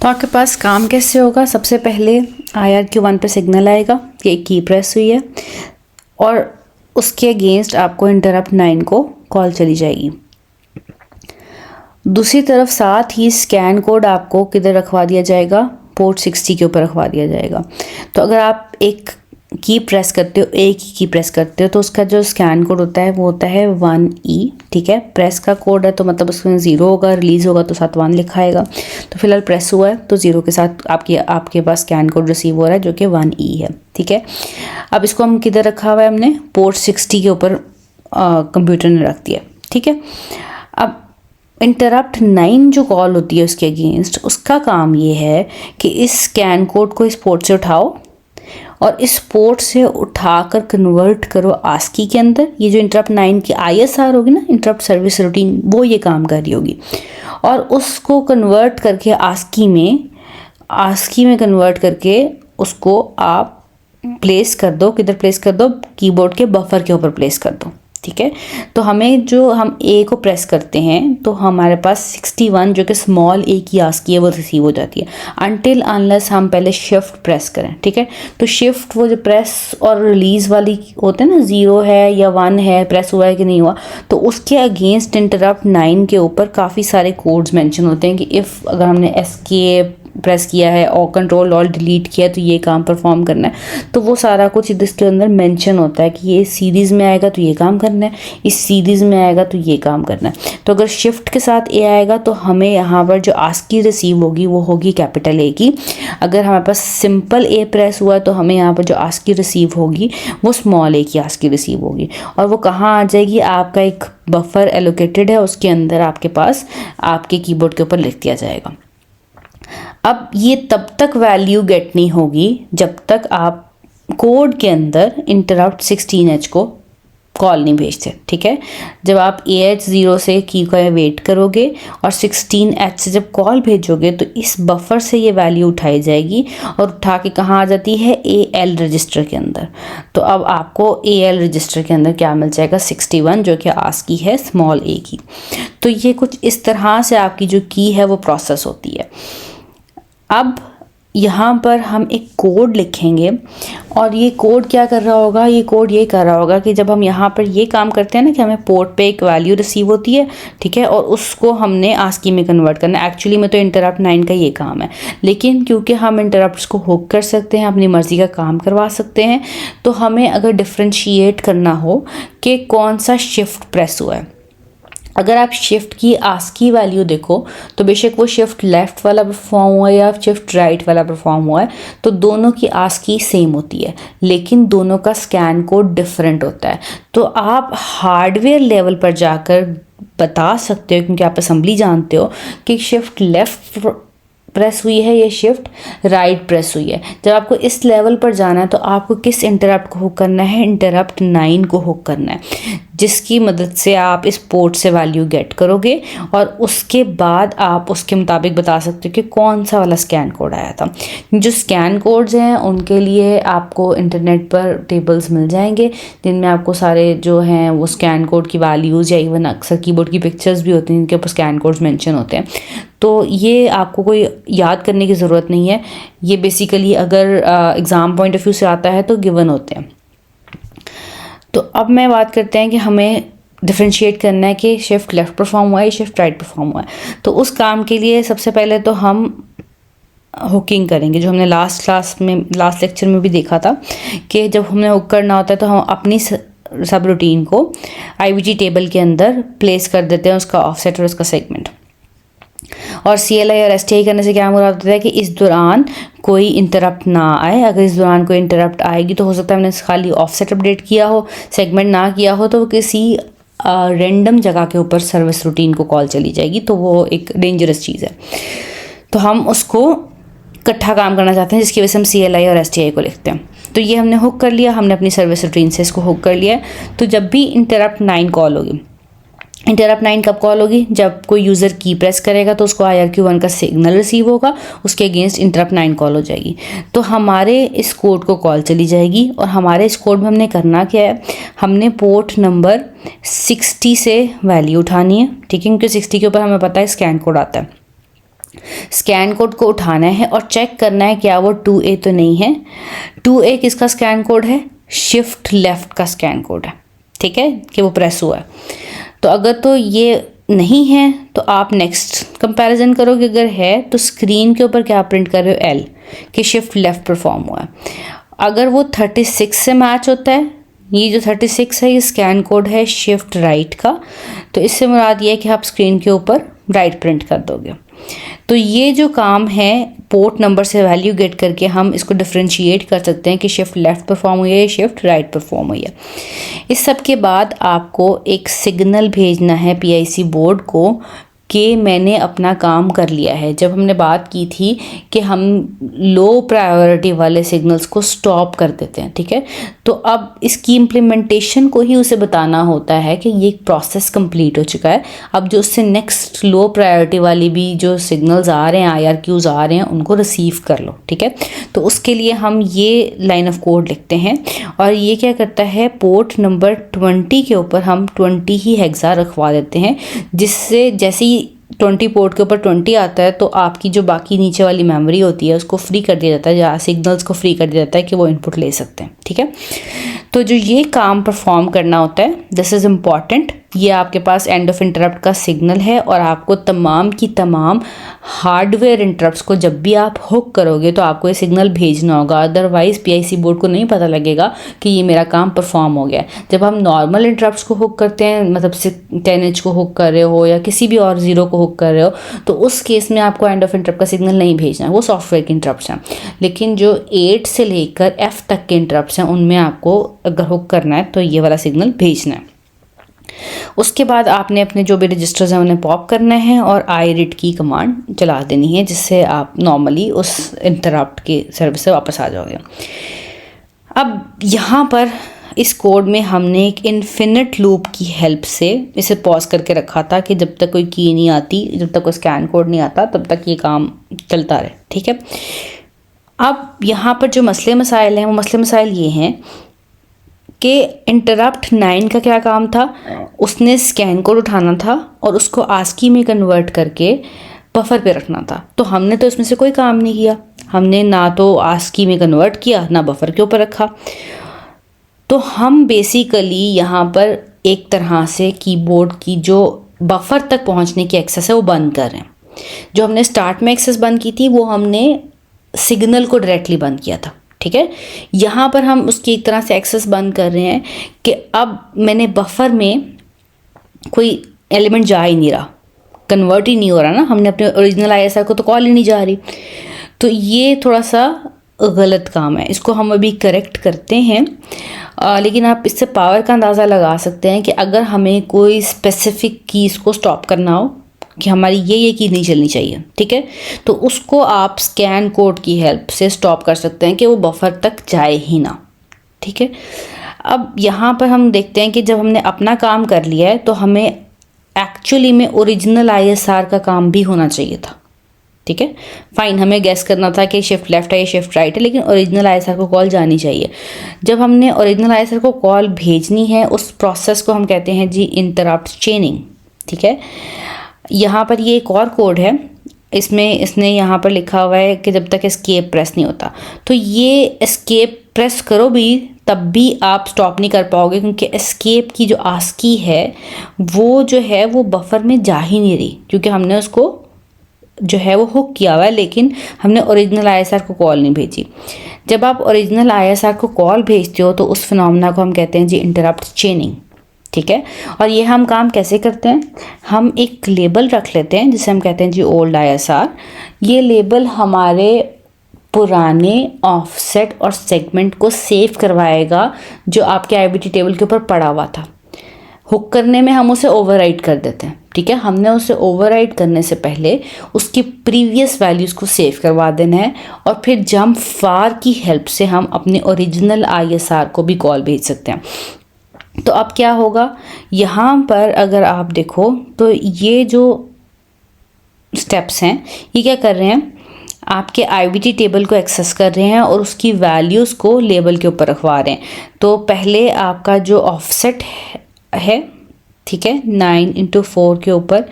तो आपके पास काम कैसे होगा? सबसे पहले IRQ1 पे सिग्नल आएगा कि एक की प्रेस हुई है, और उसके अगेंस्ट आपको इंटरप्ट 9 को कॉल चली जाएगी। दूसरी तरफ साथ ही स्कैन कोड आपको किधर रखवा दिया जाएगा? पोर्ट 60 के ऊपर रखवा दिया जाएगा। तो अगर आप एक की प्रेस करते हो, एक ही की प्रेस करते हो, तो उसका जो स्कैन कोड होता है वो होता है 1E, ठीक है। प्रेस का कोड है तो मतलब उसमें 0 होगा, रिलीज़ होगा तो साथ 1 लिखा आएगा। तो फिलहाल प्रेस हुआ है तो 0 के साथ आपके पास स्कैन कोड रिसीव हो रहा है जो कि 1E है, ठीक है। अब इसको हम किधर रखा हुआ है? हमने पोर्ट 60 के ऊपर कंप्यूटर ने रख दिया, ठीक है। अब इंटरप्ट 9 जो कॉल होती है उसके अगेंस्ट, उसका काम ये है कि इस स्कैन कोड को इस पोर्ट से उठाओ और इस पोर्ट से उठाकर कन्वर्ट करो आस्की के अंदर। ये जो इंटरप्ट 9 की ISR होगी ना, इंटरप्ट सर्विस रूटीन, वो ये काम कर रही होगी और उसको कन्वर्ट करके आस्की में कन्वर्ट करके उसको आप प्लेस कर दो। किधर प्लेस कर दो? कीबोर्ड के बफर के ऊपर प्लेस कर दो। ठीक है, तो हमें जो हम ए को प्रेस करते हैं तो हमारे पास 61 जो कि स्मॉल ए की आस्की है वो रिसीव हो जाती है, अनटिल अनलेस हम पहले शिफ्ट प्रेस करें। ठीक है, तो शिफ्ट वो जो प्रेस और रिलीज़ वाली होते हैं ना, 0 है या 1 है, प्रेस हुआ है कि नहीं हुआ, तो उसके अगेंस्ट इंटरप्ट 9 के ऊपर काफ़ी सारे कोड्स मेंशन होते हैं कि इफ़ अगर हमने एस्केप प्रेस किया है और कंट्रोल ऑल्ट डिलीट किया है तो ये काम परफॉर्म करना है। तो वो सारा कुछ इसके अंदर मेंशन होता है कि ये सीरीज़ में आएगा तो ये काम करना है, इस सीरीज़ में आएगा तो ये काम करना है। तो अगर शिफ्ट के साथ ए आएगा तो हमें यहाँ पर जो आस्की रिसीव होगी वो होगी कैपिटल ए की। अगर हमारे पास सिंपल ए प्रेस हुआ तो हमें यहाँ पर जो आस्की रिसीव होगी वो स्मॉल ए की आस्की रिसीव होगी। और वो कहाँ आ जाएगी? आपका एक बफर एलोकेटेड है, उसके अंदर आपके पास आपके कीबोर्ड के ऊपर लिख दिया जाएगा। अब ये तब तक वैल्यू गेट नहीं होगी जब तक आप कोड के अंदर इंटरप्ट 16H को कॉल नहीं भेजते। ठीक है, जब आप AH0 से की का वेट करोगे और 16H से जब कॉल भेजोगे तो इस बफर से ये वैल्यू उठाई जाएगी और उठा के कहाँ आ जाती है? AL रजिस्टर के अंदर। तो अब आपको AL रजिस्टर के अंदर क्या मिल जाएगा? 61 जो कि आस्की है स्मॉल a की। तो ये कुछ इस तरह से आपकी जो की है वो प्रोसेस होती है। अब यहाँ पर हम एक कोड लिखेंगे और ये कोड क्या कर रहा होगा? ये कोड ये कर रहा होगा कि जब हम यहाँ पर ये काम करते हैं ना कि हमें पोर्ट पे एक वैल्यू रिसीव होती है, ठीक है, और उसको हमने आस्की में कन्वर्ट करना है। एक्चुअली में तो इंटरप्ट 9 का ये काम है, लेकिन क्योंकि हम इंटरप्ट्स को हुक कर सकते हैं, अपनी मर्ज़ी का काम करवा सकते हैं, तो हमें अगर डिफ्रेंशिएट करना हो कि कौन सा शिफ्ट प्रेस हुआ है, अगर आप शिफ्ट की आस्की वैल्यू देखो तो बेशक वो शिफ्ट लेफ़्ट वाला परफॉर्म हुआ है या शिफ्ट राइट वाला परफॉर्म हुआ है, तो दोनों की आस्की सेम होती है, लेकिन दोनों का स्कैन कोड डिफरेंट होता है। तो आप हार्डवेयर लेवल पर जाकर बता सकते हो, क्योंकि आप असेंबली जानते हो, कि शिफ्ट लेफ़्ट प्रेस हुई है या शिफ्ट राइट प्रेस हुई है। जब आपको इस लेवल पर जाना है तो आपको किस इंटरप्ट को हुक करना है? इंटरप्ट 9 को हुक करना है, जिसकी मदद से आप इस पोर्ट से वैल्यू गेट करोगे और उसके बाद आप उसके मुताबिक बता सकते हो कि कौन सा वाला स्कैन कोड आया था। जो स्कैन कोड्स हैं उनके लिए आपको इंटरनेट पर टेबल्स मिल जाएंगे जिनमें आपको सारे जो हैं वो स्कैन कोड की वैल्यूज़ या इवन अक्सर कीबोर्ड की पिक्चर्स भी होती हैं जिनके ऊपर स्कैन कोड्स मेंशन होते हैं। तो ये आपको कोई याद करने की ज़रूरत नहीं है, ये बेसिकली अगर एग्ज़ाम पॉइंट ऑफ व्यू से आता है तो गिवन होते हैं। तो अब मैं बात करते हैं कि हमें डिफ्रेंशिएट करना है कि शिफ्ट लेफ़्ट परफॉर्म हुआ है, शिफ्ट राइट परफॉर्म हुआ है। तो उस काम के लिए सबसे पहले तो हम हुकिंग करेंगे, जो हमने लास्ट लेक्चर में भी देखा था कि जब हमें हुक करना होता है तो हम अपनी सब रूटीन को IVG टेबल के अंदर प्लेस कर देते हैं, उसका ऑफसेट और उसका सेगमेंट। और CLI और STI करने से क्या मुराद होता है कि इस दौरान कोई इंटरप्ट ना आए। अगर इस दौरान कोई इंटरप्ट आएगी तो हो सकता है हमने खाली ऑफसेट अपडेट किया हो, सेगमेंट ना किया हो, तो वो किसी रैंडम जगह के ऊपर सर्विस रूटीन को कॉल चली जाएगी, तो वो एक डेंजरस चीज़ है। तो हम उसको इकट्ठा काम करना चाहते हैं, जिसकी वजह से हम CLI और STI को लिखते हैं। तो ये हमने हुक कर लिया, हमने अपनी सर्विस रूटीन से इसको हुक कर लिया। तो जब भी इंटरप्ट 9 कॉल होगी, इंटरप्ट 9 कब कॉल होगी? जब कोई यूज़र की प्रेस करेगा तो उसको IRQ1 का सिग्नल रिसीव होगा, उसके अगेंस्ट इंटरप्ट 9 कॉल हो जाएगी। तो हमारे इस कोड को कॉल चली जाएगी और हमारे इस कोड में हमने करना क्या है? हमने पोर्ट नंबर 60 से वैल्यू उठानी है, ठीक है, क्योंकि 60 के ऊपर हमें पता है स्कैन कोड आता है। स्कैन कोड को उठाना है और चेक करना है क्या वो 2A तो नहीं है। 2A किसका स्कैन कोड है? शिफ्ट लेफ़्ट का स्कैन कोड है, ठीक है, कि वो प्रेस हुआ है। तो अगर तो ये नहीं है तो आप नेक्स्ट कंपैरिजन करोगे, अगर है तो स्क्रीन के ऊपर क्या प्रिंट कर रहे हो? L, कि शिफ्ट लेफ़्ट परफॉर्म हुआ है। अगर वो 36 से मैच होता है, ये जो 36 है ये स्कैन कोड है शिफ्ट राइट का, तो इससे मुराद ये है कि आप स्क्रीन के ऊपर राइट प्रिंट कर दोगे। तो ये जो काम है पोर्ट नंबर से वैल्यू गेट करके हम इसको डिफ्रेंशिएट कर सकते हैं कि शिफ्ट लेफ़्ट परफॉर्म हुई है, शिफ्ट राइट परफॉर्म हुई है। इस सब के बाद आपको एक सिग्नल भेजना है PIC बोर्ड को कि मैंने अपना काम कर लिया है। जब हमने बात की थी कि हम लो प्रायोरिटी वाले सिग्नल्स को स्टॉप कर देते हैं, ठीक है, तो अब इसकी इम्प्लीमेंटेशन को ही उसे बताना होता है कि ये प्रोसेस कंप्लीट हो चुका है। अब जो उससे नेक्स्ट लो प्रायोरिटी वाली भी जो सिग्नल्स आ रहे हैं, IRQs आ रहे हैं, उनको रिसीव कर लो, ठीक है। तो उसके लिए हम ये लाइन ऑफ कोड लिखते हैं और ये क्या करता है, पोर्ट नंबर 20 के ऊपर हम 20 ही हेक्सा रखवा देते हैं, जिससे जैसे ही 20 पोर्ट के ऊपर 20 आता है तो आपकी जो बाकी नीचे वाली मेमोरी होती है उसको फ्री कर दिया जाता है, या सिग्नल्स को फ्री कर दिया जाता है कि वो इनपुट ले सकते हैं, ठीक है। तो जो ये काम परफॉर्म करना होता है, दिस इज़ इम्पॉर्टेंट। ये आपके पास एंड ऑफ इंटरप्ट का सिग्नल है और आपको तमाम की तमाम हार्डवेयर इंटरप्ट्स को जब भी आप हुक करोगे तो आपको ये सिग्नल भेजना होगा, अदरवाइज़ PIC बोर्ड को नहीं पता लगेगा कि ये मेरा काम परफॉर्म हो गया। जब हम नॉर्मल इंटरप्ट्स को हुक करते हैं, मतलब 10H को हुक कर रहे हो या किसी भी और 0 को हुक कर रहे हो, तो उस केस में आपको एंड ऑफ इंटरप्ट का सिग्नल नहीं भेजना है, वो सॉफ्टवेयर के इंटरप्ट्स हैं। लेकिन जो 8 से लेकर F तक के इंटरप्ट्स हैं, उनमें आपको अगर हुक करना है तो ये वाला सिग्नल भेजना है। उसके बाद आपने अपने जो भी रजिस्टर्स हैं उन्हें पॉप करना है और iret की कमांड चला देनी है, जिससे आप नॉर्मली उस इंटरप्ट के सर्विस से वापस आ जाओगे। अब यहाँ पर इस कोड में हमने एक इन्फिनिट लूप की हेल्प से इसे पॉज करके रखा था कि जब तक कोई की नहीं आती, जब तक कोई स्कैन कोड नहीं आता, तब तक ये काम चलता रहे, ठीक है। अब यहाँ पर जो मसले मसाइल हैं, वो मसले मसाइल ये हैं कि इंटरप्ट 9 का क्या काम था, उसने स्कैन कोड उठाना था और उसको ASCII में कन्वर्ट करके बफर पे रखना था। तो हमने तो इसमें से कोई काम नहीं किया, हमने ना तो ASCII में कन्वर्ट किया ना बफर के ऊपर रखा। तो हम बेसिकली यहाँ पर एक तरह से कीबोर्ड की जो बफर तक पहुँचने की एक्सेस है वो बंद कर रहे हैं। जो हमने स्टार्ट में एक्सेस बंद की थी वो हमने सिग्नल को डायरेक्टली बंद किया था, ठीक है। यहाँ पर हम उसकी एक तरह से एक्सेस बंद कर रहे हैं कि अब मैंने बफर में कोई एलिमेंट जा ही नहीं रहा, कन्वर्ट ही नहीं हो रहा ना, हमने अपने ओरिजिनल ISR को तो कॉल ही नहीं जा रही। तो ये थोड़ा सा गलत काम है, इसको हम अभी करेक्ट करते हैं। लेकिन आप इससे पावर का अंदाज़ा लगा सकते हैं कि अगर हमें कोई स्पेसिफिक कीज़ को स्टॉप करना हो कि हमारी ये की नहीं चलनी चाहिए, ठीक है, तो उसको आप स्कैन कोड की हेल्प से स्टॉप कर सकते हैं कि वो बफर तक जाए ही ना, ठीक है। अब यहाँ पर हम देखते हैं कि जब हमने अपना काम कर लिया है तो हमें एक्चुअली में ओरिजिनल ISR का काम भी होना चाहिए था, ठीक है। फाइन, हमें गेस करना था कि शिफ्ट लेफ्ट है या शिफ्ट राइट है, लेकिन ओरिजिनल ISR को कॉल जानी चाहिए। जब हमने ओरिजिनल ISR को कॉल भेजनी है, उस प्रोसेस को हम कहते हैं जी इंटरप्ट चेनिंग, ठीक है। यहाँ पर ये एक और कोड है, इसमें इसने यहाँ पर लिखा हुआ है कि जब तक एस्केप प्रेस नहीं होता, तो ये एस्केप प्रेस करो भी तब भी आप स्टॉप नहीं कर पाओगे, क्योंकि एस्केप की जो ASCII है वो जो है वो बफर में जा ही नहीं रही, क्योंकि हमने उसको जो है वो हुक किया हुआ है, लेकिन हमने ओरिजिनल ISR को कॉल नहीं भेजी। जब आप ओरिजिनल ISR को कॉल भेजते हो तो उस फिनोमेना को हम कहते हैं जी इंटरप्ट चेनिंग, ठीक है। और ये हम काम कैसे करते हैं, हम एक लेबल रख लेते हैं जिसे हम कहते हैं जी ओल्ड ISR। ये लेबल हमारे पुराने ऑफसेट और सेगमेंट को सेव करवाएगा जो आपके IBT टेबल के ऊपर पड़ा हुआ था। हुक करने में हम उसे ओवरराइट कर देते हैं, ठीक है। हमने उसे ओवरराइट करने से पहले उसकी प्रीवियस वैल्यूज़ को सेव करवा देना है और फिर जंप फार की हेल्प से हम अपने ओरिजिनल ISR को भी कॉल भेज सकते हैं। तो अब क्या होगा, यहाँ पर अगर आप देखो तो ये जो स्टेप्स हैं ये क्या कर रहे हैं, आपके IBT टेबल को एक्सेस कर रहे हैं और उसकी वैल्यूज़ को लेबल के ऊपर रखवा रहे हैं। तो पहले आपका जो ऑफसेट है, ठीक है, 9x4 के ऊपर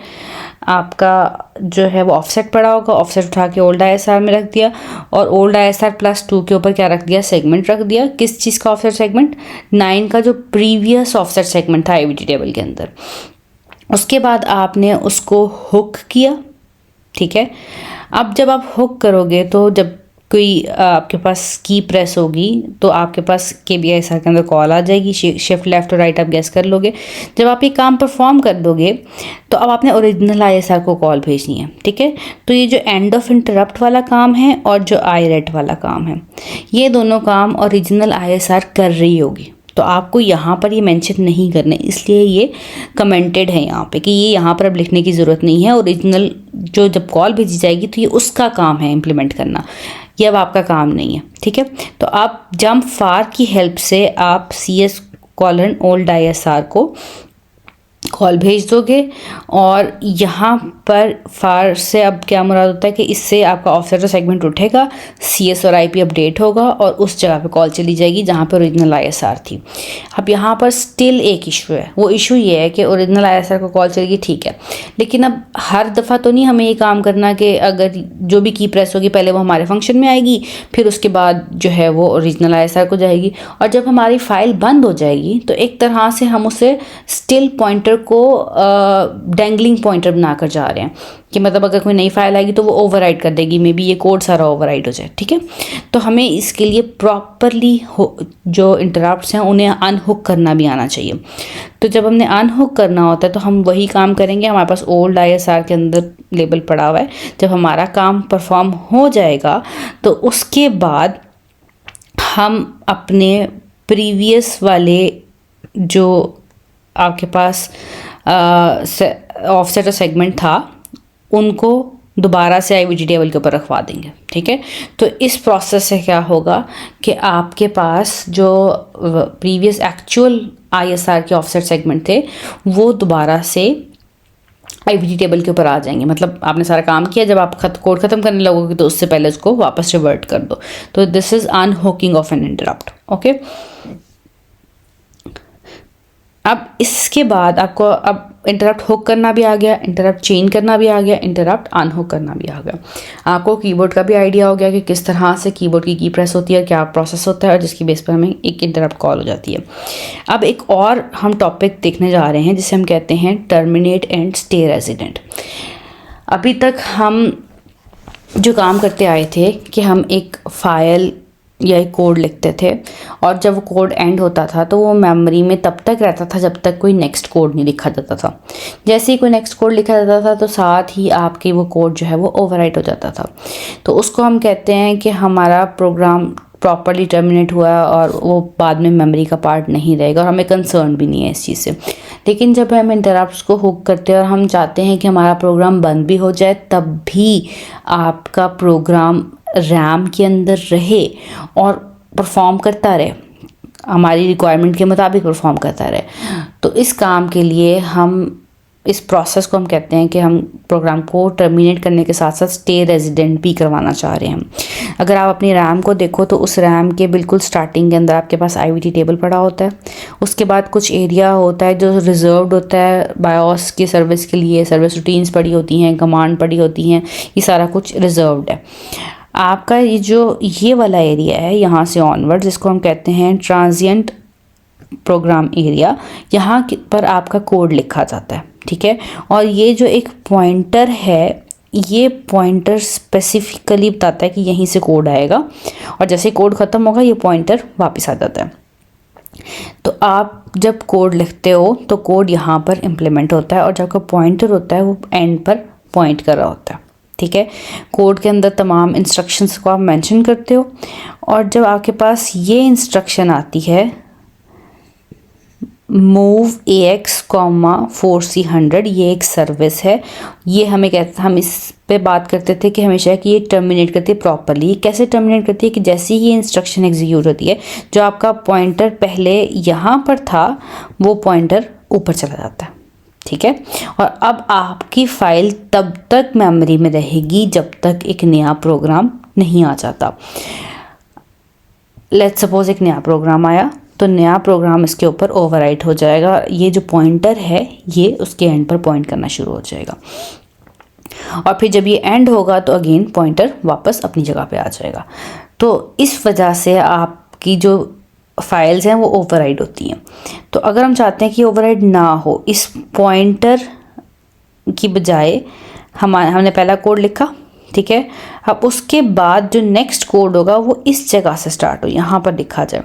आपका जो है वो ऑफसेट पड़ा होगा, ऑफसेट उठा के ओल्ड ISR में रख दिया और ओल्ड ISR +2 के ऊपर क्या रख दिया, सेगमेंट रख दिया। किस चीज़ का ऑफसेट सेगमेंट, 9 का जो प्रीवियस ऑफसेट सेगमेंट था IBT टेबल के अंदर। उसके बाद आपने उसको हुक किया, ठीक है। अब जब आप हुक करोगे तो जब कोई आपके पास की प्रेस होगी तो आपके पास KB ISR के अंदर कॉल आ जाएगी, शिफ्ट लेफ्ट और राइट आप गैस कर लोगे। जब आप ये काम परफॉर्म कर दोगे तो अब आपने ओरिजिनल ISR को कॉल भेजनी है, ठीक है। तो ये जो एंड ऑफ इंटरप्ट वाला काम है और जो IRET वाला काम है, ये दोनों काम ओरिजिनल ISR कर रही होगी, तो आपको यहाँ पर ये मेंशन नहीं करना है, इसलिए ये कमेंटेड है यहाँ पे कि ये यहाँ पर अब लिखने की ज़रूरत नहीं है। ओरिजिनल जो जब कॉल भेजी जाएगी तो ये उसका काम है इम्प्लीमेंट करना, ये अब आपका काम नहीं है, ठीक है। तो आप जंप फार की हेल्प से आप CS:old ISR को कॉल भेज दोगे, और यहाँ पर फार से अब क्या मुराद होता है कि इससे आपका ऑफसेट सेगमेंट उठेगा, CS और IP अपडेट होगा और उस जगह पे कॉल चली जाएगी जहाँ पर ओरिजिनल ISR थी। अब यहाँ पर स्टिल एक इशू है, वो इशू ये है कि ओरिजिनल ISR को कॉल चलेगी, ठीक है, लेकिन अब हर दफ़ा तो नहीं हमें ये काम करना कि अगर जो भी की प्रेस होगी पहले वो हमारे फंक्शन में आएगी, फिर उसके बाद जो है वो ओरिजिनल ISR को जाएगी, और जब हमारी फाइल बंद हो जाएगी तो एक तरह से हम उसे स्टिल पॉइंटर को डैंगलिंग पॉइंटर बनाकर जा रहे हैं कि मतलब अगर कोई नई फाइल आएगी तो वो ओवरराइट कर देगी, मे बी ये कोड सारा ओवरराइट हो जाए, ठीक है। तो हमें इसके लिए प्रॉपरली जो इंटरप्ट्स हैं उन्हें अनहुक करना भी आना चाहिए। तो जब हमने अनहुक करना होता है तो हम वही काम करेंगे, हमारे पास ओल्ड ISR के अंदर लेबल पड़ा हुआ है। जब हमारा काम परफॉर्म हो जाएगा तो उसके बाद हम अपने प्रीवियस वाले जो आपके पास ऑफसेट और सेगमेंट था उनको दोबारा से IVT टेबल के ऊपर रखवा देंगे, ठीक है। तो इस प्रोसेस से क्या होगा कि आपके पास जो प्रीवियस एक्चुअल ISR के ऑफसेट सेगमेंट थे वो दोबारा से IVT टेबल के ऊपर आ जाएंगे। मतलब आपने सारा काम किया, जब आप कोड ख़त्म करने लगोगे तो उससे पहले उसको वापस रिवर्ट कर दो। तो this is unhooking of an interrupt, okay. अब इसके बाद आपको अब इंटरप्ट हुक करना भी आ गया, इंटरप्ट चेंज करना भी आ गया, इंटरप्ट अनहुक करना भी आ गया। आपको कीबोर्ड का भी आइडिया हो गया कि किस तरह से कीबोर्ड की प्रेस होती है, क्या प्रोसेस होता है, और जिसकी बेस पर हमें एक इंटरप्ट कॉल हो जाती है। अब एक और हम टॉपिक देखने जा रहे हैं जिसे हम कहते हैं टर्मिनेट एंड स्टे रेजिडेंट। अभी तक हम जो काम करते आए थे कि हम एक फाइल या एक कोड लिखते थे, और जब वो कोड एंड होता था तो वो मेमोरी में तब तक रहता था जब तक कोई नेक्स्ट कोड नहीं लिखा जाता था। जैसे ही कोई नेक्स्ट कोड लिखा जाता था तो साथ ही आपके वो कोड जो है वो ओवरराइट हो जाता था। तो उसको हम कहते हैं कि हमारा प्रोग्राम प्रॉपरली टर्मिनेट हुआ और वो बाद में मेमोरी का पार्ट नहीं रहेगा, और हमें कंसर्न भी नहीं है इस चीज़ से। लेकिन जब हम इंटरप्ट्स को हुक करते हैं और हम चाहते हैं कि हमारा प्रोग्राम बंद भी हो जाए, तब भी आपका प्रोग्राम रैम के अंदर रहे और परफॉर्म करता रहे, हमारी रिक्वायरमेंट के मुताबिक परफॉर्म करता रहे, तो इस काम के लिए हम इस प्रोसेस को हम कहते हैं कि हम प्रोग्राम को टर्मिनेट करने के साथ साथ स्टे रेजिडेंट भी करवाना चाह रहे हैं। अगर आप अपनी रैम को देखो तो उस रैम के बिल्कुल स्टार्टिंग के अंदर आपके पास IVT टेबल पड़ा होता है। उसके बाद कुछ एरिया होता है जो रिजर्व्ड होता है बायोस की सर्विस के लिए, सर्विस रूटीन्स पड़ी होती हैं, कमांड पड़ी होती हैं, ये सारा कुछ रिजर्व्ड है। आपका ये वाला एरिया है यहाँ से ऑनवर्ड, जिसको हम कहते हैं ट्रांजिएंट प्रोग्राम एरिया, यहाँ पर आपका कोड लिखा जाता है, ठीक है। और ये जो एक पॉइंटर है, ये पॉइंटर स्पेसिफिकली बताता है कि यहीं से कोड आएगा, और जैसे कोड ख़त्म होगा ये पॉइंटर वापस आ जाता है। तो आप जब कोड लिखते हो तो कोड यहाँ पर इम्प्लीमेंट होता है, और जब कोई पॉइंटर होता है वो एंड पर पॉइंट कर रहा होता है, ठीक है। कोड के अंदर तमाम इंस्ट्रक्शंस को आप मेंशन करते हो, और जब आपके पास ये इंस्ट्रक्शन आती है मूव AX, 4C100, ये एक सर्विस है। ये हम इस पे बात करते थे कि हमेशा कि ये टर्मिनेट करती है प्रॉपरली। कैसे टर्मिनेट करती है कि जैसे ही ये इंस्ट्रक्शन एग्जीक्यूट होती है, जो आपका पॉइंटर पहले यहाँ पर था वो पॉइंटर ऊपर चला जाता है, ठीक है। और अब आपकी फाइल तब तक मेमोरी में रहेगी जब तक एक नया प्रोग्राम नहीं आ जाता। लेट्स सपोज एक नया प्रोग्राम आया, तो नया प्रोग्राम इसके ऊपर ओवरराइट हो जाएगा, ये जो पॉइंटर है ये उसके एंड पर पॉइंट करना शुरू हो जाएगा, और फिर जब ये एंड होगा तो अगेन पॉइंटर वापस अपनी जगह पे आ जाएगा। तो इस वजह से आपकी जो फाइल्स हैं वो ओवरराइड होती हैं। तो अगर हम चाहते हैं कि ओवरराइड ना हो, इस पॉइंटर की बजाय हमने पहला कोड लिखा, ठीक है। अब उसके बाद जो नेक्स्ट कोड होगा वो इस जगह से स्टार्ट हो, यहाँ पर लिखा जाए।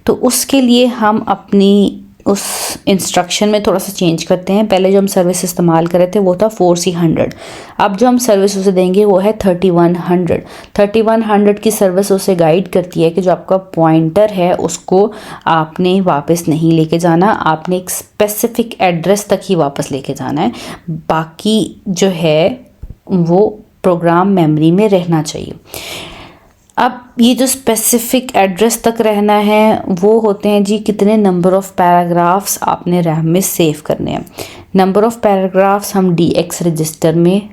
तो उसके लिए हम अपनी उस इंस्ट्रक्शन में थोड़ा सा चेंज करते हैं। पहले जो हम सर्विस इस्तेमाल कर रहे थे वो था 4C100, अब जो हम सर्विस उसे देंगे वो है 3100। 3100 की सर्विस उसे गाइड करती है कि जो आपका पॉइंटर है उसको आपने वापस नहीं लेके जाना, आपने एक स्पेसिफिक एड्रेस तक ही वापस लेके जाना है, बाकी जो है वो प्रोग्राम मेमोरी में रहना चाहिए। अब ये जो स्पेसिफिक एड्रेस तक रहना है वो होते हैं जी कितने नंबर ऑफ़ पैराग्राफ्स आपने रैम में सेव करने हैं। नंबर ऑफ़ पैराग्राफ्स हम DX रजिस्टर में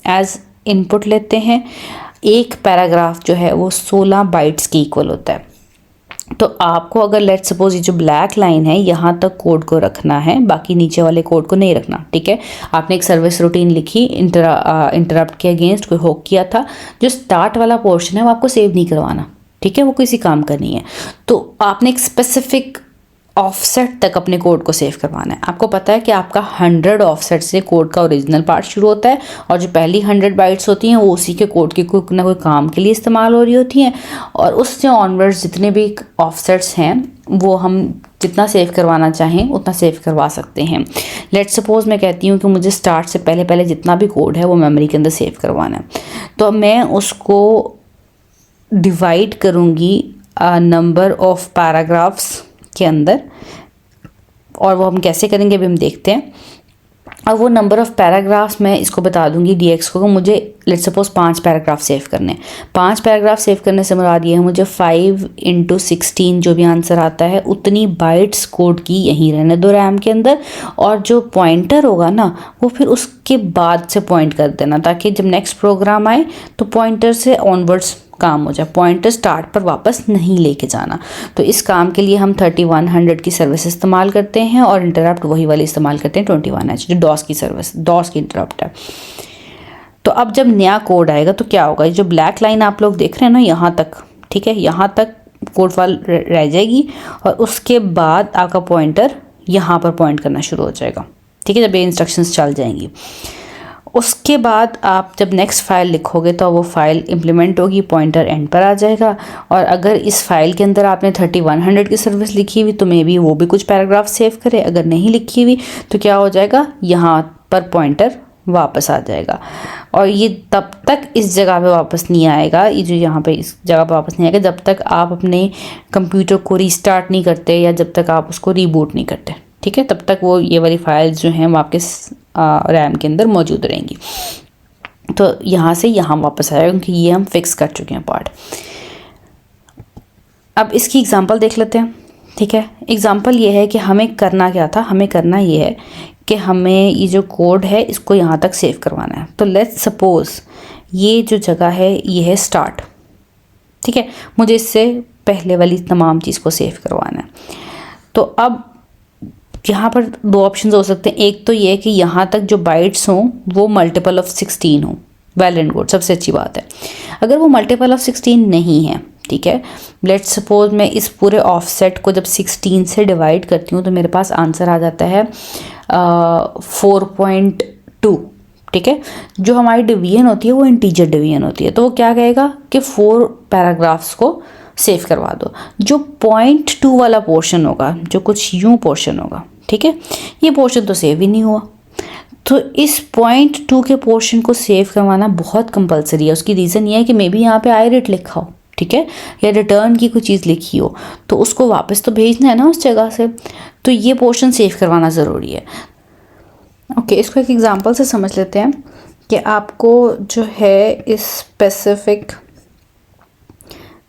एज इनपुट लेते हैं। एक पैराग्राफ जो है वो 16 बाइट्स के इक्वल होता है। तो आपको अगर लेट्स सपोज ये जो ब्लैक लाइन है यहाँ तक कोड को रखना है, बाकी नीचे वाले कोड को नहीं रखना, ठीक है। आपने एक सर्विस रूटीन लिखी, इंटरप्ट के अगेंस्ट कोई होक किया था, जो स्टार्ट वाला पोर्शन है वो आपको सेव नहीं करवाना, ठीक है, वो किसी काम का नहीं है। तो आपने एक स्पेसिफिक ऑफसेट तक अपने कोड को सेव करवाना है। आपको पता है कि आपका 100 ऑफसेट से कोड का ओरिजिनल पार्ट शुरू होता है और जो पहली 100 बाइट्स होती हैं वो उसी के कोड के कोई ना कोई काम के लिए इस्तेमाल हो रही होती हैं, और उससे ऑनवर्ड्स जितने भी ऑफसेट्स हैं वो हम जितना सेव करवाना चाहें उतना सेव करवा सकते हैं। लेट्स सपोज मैं कहती हूँ कि मुझे स्टार्ट से पहले पहले जितना भी कोड है वो मेमोरी के अंदर सेव करवाना है, तो मैं उसको डिवाइड करूँगी नंबर ऑफ़ पैराग्राफ्स के अंदर, और वो हम कैसे करेंगे अभी हम देखते हैं। अब वो नंबर ऑफ़ पैराग्राफ्स मैं इसको बता दूंगी DX को, मुझे लेट्स सपोज 5 पैराग्राफ सेव करने हैं। 5 पैराग्राफ सेव करने से मुराद ये है मुझे 5 × 16 जो भी आंसर आता है उतनी बाइट्स कोड की यहीं रहने दो रैम के अंदर, और जो पॉइंटर होगा ना वो फिर उसके बाद से पॉइंट कर देना, ताकि जब नेक्स्ट प्रोग्राम आए तो पॉइंटर से ऑनवर्ड्स काम हो जाए, पॉइंटर स्टार्ट पर वापस नहीं लेके जाना। तो इस काम के लिए हम 3100 की सर्विस इस्तेमाल करते हैं और इंटरप्ट वही वाली इस्तेमाल करते हैं 21H जो डॉस की सर्विस, डॉस की इंटरप्ट है। तो अब जब नया कोड आएगा तो क्या होगा, जो ब्लैक लाइन आप लोग देख रहे हैं ना यहाँ तक, ठीक है, यहाँ तक कोड फाइल रह जाएगी और उसके बाद आपका पॉइंटर यहाँ पर पॉइंट करना शुरू हो जाएगा, ठीक है, जब ये इंस्ट्रक्शंस चल जाएंगी। उसके बाद आप जब नेक्स्ट फाइल लिखोगे तो वो फाइल इम्प्लीमेंट होगी, पॉइंटर एंड पर आ जाएगा। और अगर इस फाइल के अंदर आपने 3100 की सर्विस लिखी हुई तो मे बी वो भी कुछ पैराग्राफ सेव करे, अगर नहीं लिखी हुई तो क्या हो जाएगा, यहाँ पर पॉइंटर वापस आ जाएगा। और ये तब तक इस जगह पे वापस नहीं आएगा, ये जो यहाँ पे इस जगह पे वापस नहीं आएगा जब तक आप अपने कंप्यूटर को रीस्टार्ट नहीं करते या जब तक आप उसको रीबूट नहीं करते, ठीक है, तब तक वो ये वाली फाइल्स जो हैं वो आपके रैम के अंदर मौजूद रहेंगी। तो यहाँ से यहाँ वापस आएगा क्योंकि ये हम फिक्स कर चुके हैं पार्ट। अब इसकी एग्जांपल देख लेते हैं, ठीक है। एग्जांपल ये है कि हमें करना क्या था, हमें करना ये है कि हमें ये जो कोड है इसको यहाँ तक सेव करवाना है। तो लेट्स सपोज ये जो जगह है ये है स्टार्ट, ठीक है, मुझे इससे पहले वाली तमाम चीज़ को सेव करवाना है। तो अब यहाँ पर 2 ऑप्शन हो सकते हैं, एक तो ये है कि यहाँ तक जो बाइट्स हों वो मल्टीपल ऑफ 16 हो, वेल एंड गुड, सबसे अच्छी बात है। अगर वो मल्टीपल ऑफ 16 नहीं है, ठीक है, लेट्स सपोज मैं इस पूरे ऑफसेट को जब 16 से डिवाइड करती हूँ तो मेरे पास आंसर आ जाता है 4.2, ठीक है। जो हमारी डिवीजन होती है वो इंटीजर डिवीजन होती है, तो वो क्या कहेगा कि 4 पैराग्राफ्स को सेव करवा दो। जो 0.2 वाला पोर्शन होगा, जो कुछ यूँ पोर्शन होगा, ठीक है, ये पोर्शन तो सेव ही नहीं हुआ। तो इस 0.2 के पोर्शन को सेव करवाना बहुत कंपलसरी है। उसकी रीज़न ये है कि मे बी यहाँ पे आईरेट लिखा हो, ठीक है, या रिटर्न की कोई चीज़ लिखी हो, तो उसको वापस तो भेजना है ना उस जगह से, तो ये पोर्शन सेव करवाना ज़रूरी है। ओके, इसको एक एग्जांपल से समझ लेते हैं कि आपको जो है इस स्पेसिफिक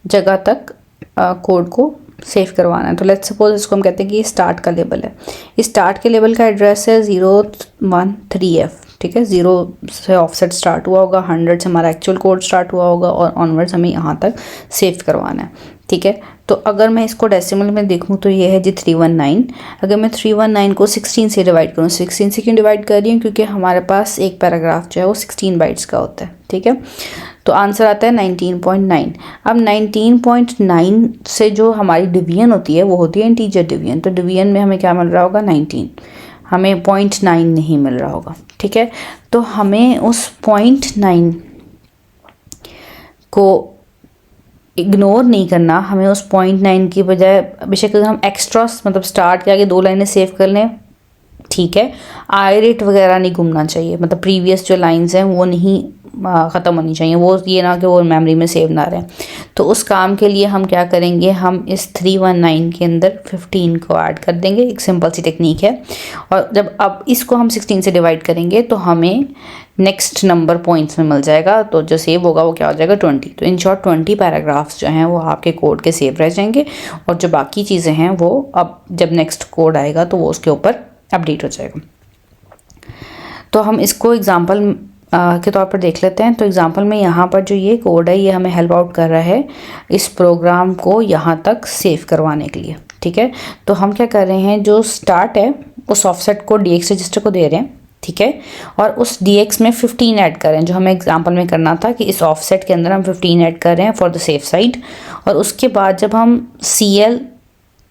जगह तक कोड को सेव करवाना है। तो लेट्स सपोज इसको हम कहते हैं कि ये स्टार्ट का लेबल है। इस स्टार्ट के लेबल का एड्रेस है 013F, ठीक है, 0 से ऑफसेट स्टार्ट हुआ होगा, 100 से हमारा एक्चुअल कोड स्टार्ट हुआ होगा और ऑनवर्ड्स हमें यहाँ तक सेव करवाना है, ठीक है। तो अगर मैं इसको डेसिमल में देखूँ तो ये है जी 319। अगर मैं 319 को 16 से डिवाइड करूँ, 16 से क्यों डिवाइड कर रही हूँ, क्योंकि हमारे पास एक पैराग्राफ जो है वो 16 बाइट्स का होता है, ठीक है। तो आंसर आता है 19.9। अब 19.9 से जो हमारी डिवीजन होती है वो होती है इंटीजर डिवीजन। तो डिवीजन में हमें क्या मिल रहा होगा, 19, हमें 0.9 नहीं मिल रहा होगा, ठीक है। तो हमें उस 0.9 को इग्नोर नहीं करना, हमें उस 0.9 की बजाय बेशक अगर हम एक्स्ट्रा मतलब स्टार्ट के आगे 2 लाइनें सेव कर लें ठीक है, आयरेट वगैरह नहीं घूमना चाहिए, मतलब प्रीवियस जो लाइंस हैं वो नहीं ख़त्म होनी चाहिए, वो ये ना कि वो मेमोरी में सेव ना रहे। तो उस काम के लिए हम क्या करेंगे, हम इस 319 के अंदर 15 को ऐड कर देंगे। एक सिंपल सी टेक्निक है। और जब अब इसको हम 16 से डिवाइड करेंगे तो हमें नेक्स्ट नंबर पॉइंट्स में मिल जाएगा, तो जो सेव होगा वो क्या हो जाएगा 20। तो इन शॉर्ट 20 पैराग्राफ्स जो हैं वो आपके कोड के सेव रह जाएंगे, और जो बाकी चीज़ें हैं वो अब जब नेक्स्ट कोड आएगा तो वो उसके ऊपर अपडेट हो जाएगा। तो हम इसको एग्जांपल के तौर पर देख लेते हैं। तो एग्जांपल में यहाँ पर जो ये कोड है ये हमें हेल्प आउट कर रहा है इस प्रोग्राम को यहाँ तक सेव करवाने के लिए, ठीक है। तो हम क्या कर रहे हैं, जो स्टार्ट है उस ऑफसेट को DX रजिस्टर को दे रहे हैं, ठीक है, और उस DX में 15 ऐड कर रहे हैं, जो हमें एग्जांपल में करना था कि इस ऑफसेट के अंदर हम 15 ऐड कर रहे हैं फॉर द सेफ साइड। और उसके बाद जब हम CL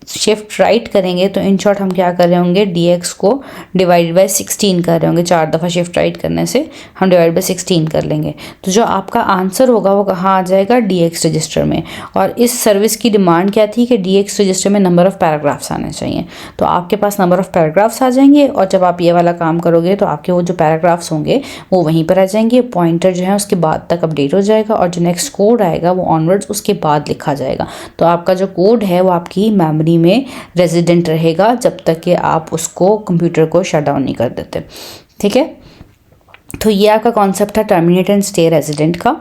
शिफ्ट राइट करेंगे तो इन शॉर्ट हम क्या कर रहे होंगे, DX को डिवाइड बाय 16 कर रहे होंगे। 4 दफ़ा शिफ्ट राइट करने से हम डिवाइड बाय 16 कर लेंगे। तो जो आपका आंसर होगा वो कहाँ आ जाएगा, DX रजिस्टर में। और इस सर्विस की डिमांड क्या थी कि DX रजिस्टर में नंबर ऑफ़ पैराग्राफ्स आने चाहिए। तो आपके पास नंबर ऑफ़ पैराग्राफ्स आ जाएंगे, और जब आप ये वाला काम करोगे तो आपके वो जो पैराग्राफ्स होंगे वो वहीं पर आ जाएंगे। पॉइंटर जो है उसके बाद तक अपडेट हो जाएगा, और जो नेक्स्ट कोड आएगा वो ऑनवर्ड्स उसके बाद लिखा जाएगा। तो आपका जो कोड है वो आपकी मेमोरी में रेजिडेंट रहेगा जब तक कि आप उसको कंप्यूटर को शट डाउन नहीं कर देते, ठीक है। तो ये आपका कॉन्सेप्ट है टर्मिनेट एंड स्टे रेजिडेंट का।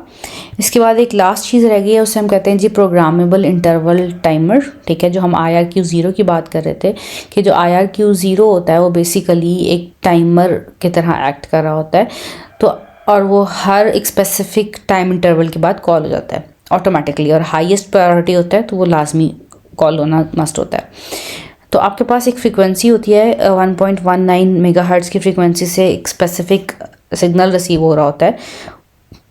इसके बाद एक लास्ट चीज़ रह गई है, उसे हम कहते हैं जी प्रोग्रामेबल इंटरवल टाइमर, ठीक है। जो हम IRQ0 की बात कर रहे थे कि जो IRQ0 होता है वो बेसिकली एक टाइमर की तरह एक्ट कर रहा होता है। तो और वो हर एक स्पेसिफिक टाइम इंटरवल के बाद कॉल हो जाता है ऑटोमेटिकली, और हाईएस्ट प्रायोरिटी होता है तो वो लाजमी कॉल होना मस्ट होता है। तो आपके पास एक फ्रीक्वेंसी होती है 1.19 मेगाहर्ट्ज़ की फ्रीक्वेंसी से एक स्पेसिफिक सिग्नल रिसीव हो रहा होता है,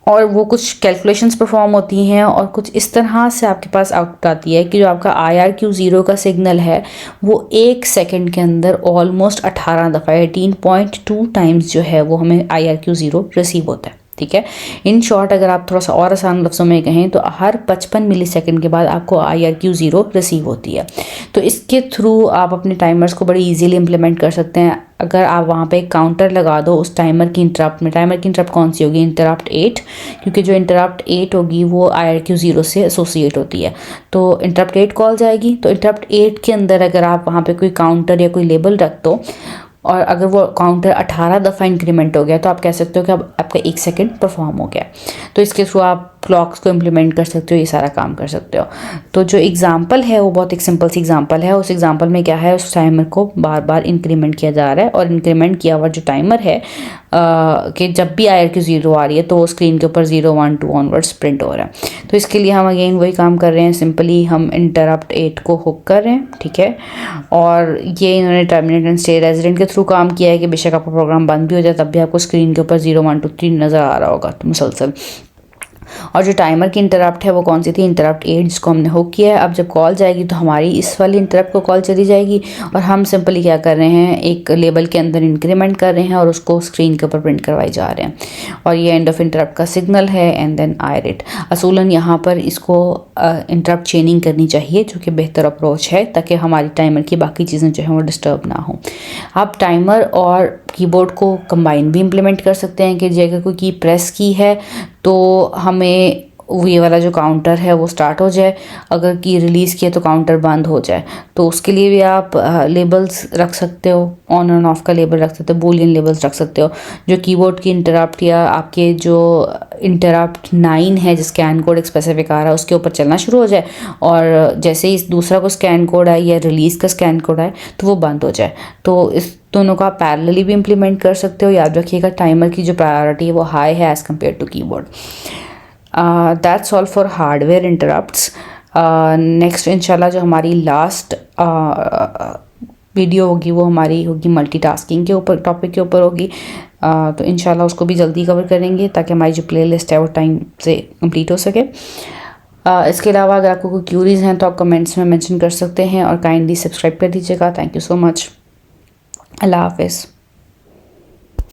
और वो कुछ कैलकुलेशंस परफॉर्म होती हैं, और कुछ इस तरह से आपके पास आउटपुट आती है कि जो आपका IRQ0 का सिग्नल है वो 1 सेकंड के अंदर ऑलमोस्ट 18 दफ़ा 18.2 टाइम्स जो है वो हमें IRQ0 रिसीव होता है, ठीक है। इन शॉर्ट अगर आप थोड़ा सा और आसान लफ्ज़ों में कहें तो हर 55 मिलीसेकंड के बाद आपको IRQ0 रिसीव होती है। तो इसके थ्रू आप अपने टाइमर्स को बड़ी इजीली इम्प्लीमेंट कर सकते हैं। अगर आप वहाँ पे एक काउंटर लगा दो उस टाइमर की इंटरप्ट में, टाइमर की इंटरप्ट कौन सी होगी, इंटरप्ट 8, क्योंकि जो इंटरप्ट 8 होगी वो IRQ0 से एसोसिएट होती है। तो इंटरप्ट 8 कॉल जाएगी, तो इंटरप्ट 8 के अंदर अगर आप वहाँ पे कोई काउंटर या कोई लेबल रख दो, और अगर वो काउंटर 18 दफ़ा इंक्रीमेंट हो गया तो आप कह सकते हो कि अब आपका 1 सेकंड परफॉर्म हो गया। तो इसके थ्रू आप क्लॉक्स को इम्प्लीमेंट कर सकते हो, ये सारा काम कर सकते हो। तो जो एग्जांपल है वो बहुत एक सिंपल सी एग्जांपल है। उस एग्जांपल में क्या है, उस टाइमर को बार बार इंक्रीमेंट किया जा रहा है, और इंक्रीमेंट किया हुआ जो टाइमर है कि जब भी IRQ0 आ रही है तो वो स्क्रीन के ऊपर 0, 1, 2 ऑनवर्ड्स प्रिंट हो रहा है। तो इसके लिए हम अगेन वही काम कर रहे हैं, सिंपली हम इंटरप्ट 8 को हुक कर रहे हैं, ठीक है। और ये इन्होंने टर्मिनेट एंड स्टे रेजिडेंट के थ्रू काम किया है कि बेशक आपका प्रोग्राम बंद भी हो जाए तब भी आपको स्क्रीन के ऊपर 0, 1, 2, 3 नज़र आ रहा होगा तो मुसलसल। और जो टाइमर की इंटरप्ट है वो कौन सी थी, इंटरप्ट 8, जिसको हमने हुक किया है। अब जब कॉल जाएगी तो हमारी इस वाली इंटरप्ट को कॉल चली जाएगी, और हम सिंपली क्या कर रहे हैं, एक लेबल के अंदर इंक्रीमेंट कर रहे हैं और उसको स्क्रीन के ऊपर प्रिंट करवाई जा रहे हैं। और ये एंड ऑफ इंटरप्ट का सिग्नल है, एंड देन आयरेट। असूलन यहाँ पर इसको इंटरप्ट चेनिंग करनी चाहिए, जो कि बेहतर अप्रोच है, ताकि हमारी टाइमर की बाकी चीज़ें जो हैं वो डिस्टर्ब ना हो। आप टाइमर और कीबोर्ड को कंबाइन भी इम्प्लीमेंट कर सकते हैं कि अगर कोई की प्रेस की है तो हमें ये वाला जो काउंटर है वो स्टार्ट हो जाए, अगर की रिलीज़ किया तो काउंटर बंद हो जाए। तो उसके लिए भी आप लेबल्स रख सकते हो, ऑन एंड ऑफ का लेबल रख सकते हो, बूलियन लेबल्स रख सकते हो। जो कीबोर्ड की इंटरप्ट या आपके जो इंटरप्ट 9 है जिस स्कैन कोड एक स्पेसिफिक आ रहा है उसके ऊपर चलना शुरू हो जाए, और जैसे ही इस दूसरा को स्कैन कोड आए या रिलीज़ का स्कैन कोड आए तो वो बंद हो जाए। तो इस दोनों को आप पैरेलली भी इम्प्लीमेंट कर सकते हो। याद रखिएगा टाइमर की जो प्रायोरिटी है वो हाई है as compare to keyboard. That's all for hardware interrupts. Next इंशाल्लाह जो हमारी लास्ट वीडियो होगी वो हमारी होगी मल्टीटास्किंग के ऊपर, टॉपिक के ऊपर होगी। तो इंशाल्लाह उसको भी जल्दी कवर करेंगे ताकि हमारी जो प्लेलिस्ट है वो टाइम से कंप्लीट हो सके। इसके अलावा अगर आपको कोई क्यूरीज़ हैं तो आप कमेंट्स में मेंशन कर सकते हैं, और काइंडली सब्सक्राइब कर दीजिएगा। Thank you so much. अल्लाह हाफ़िज़।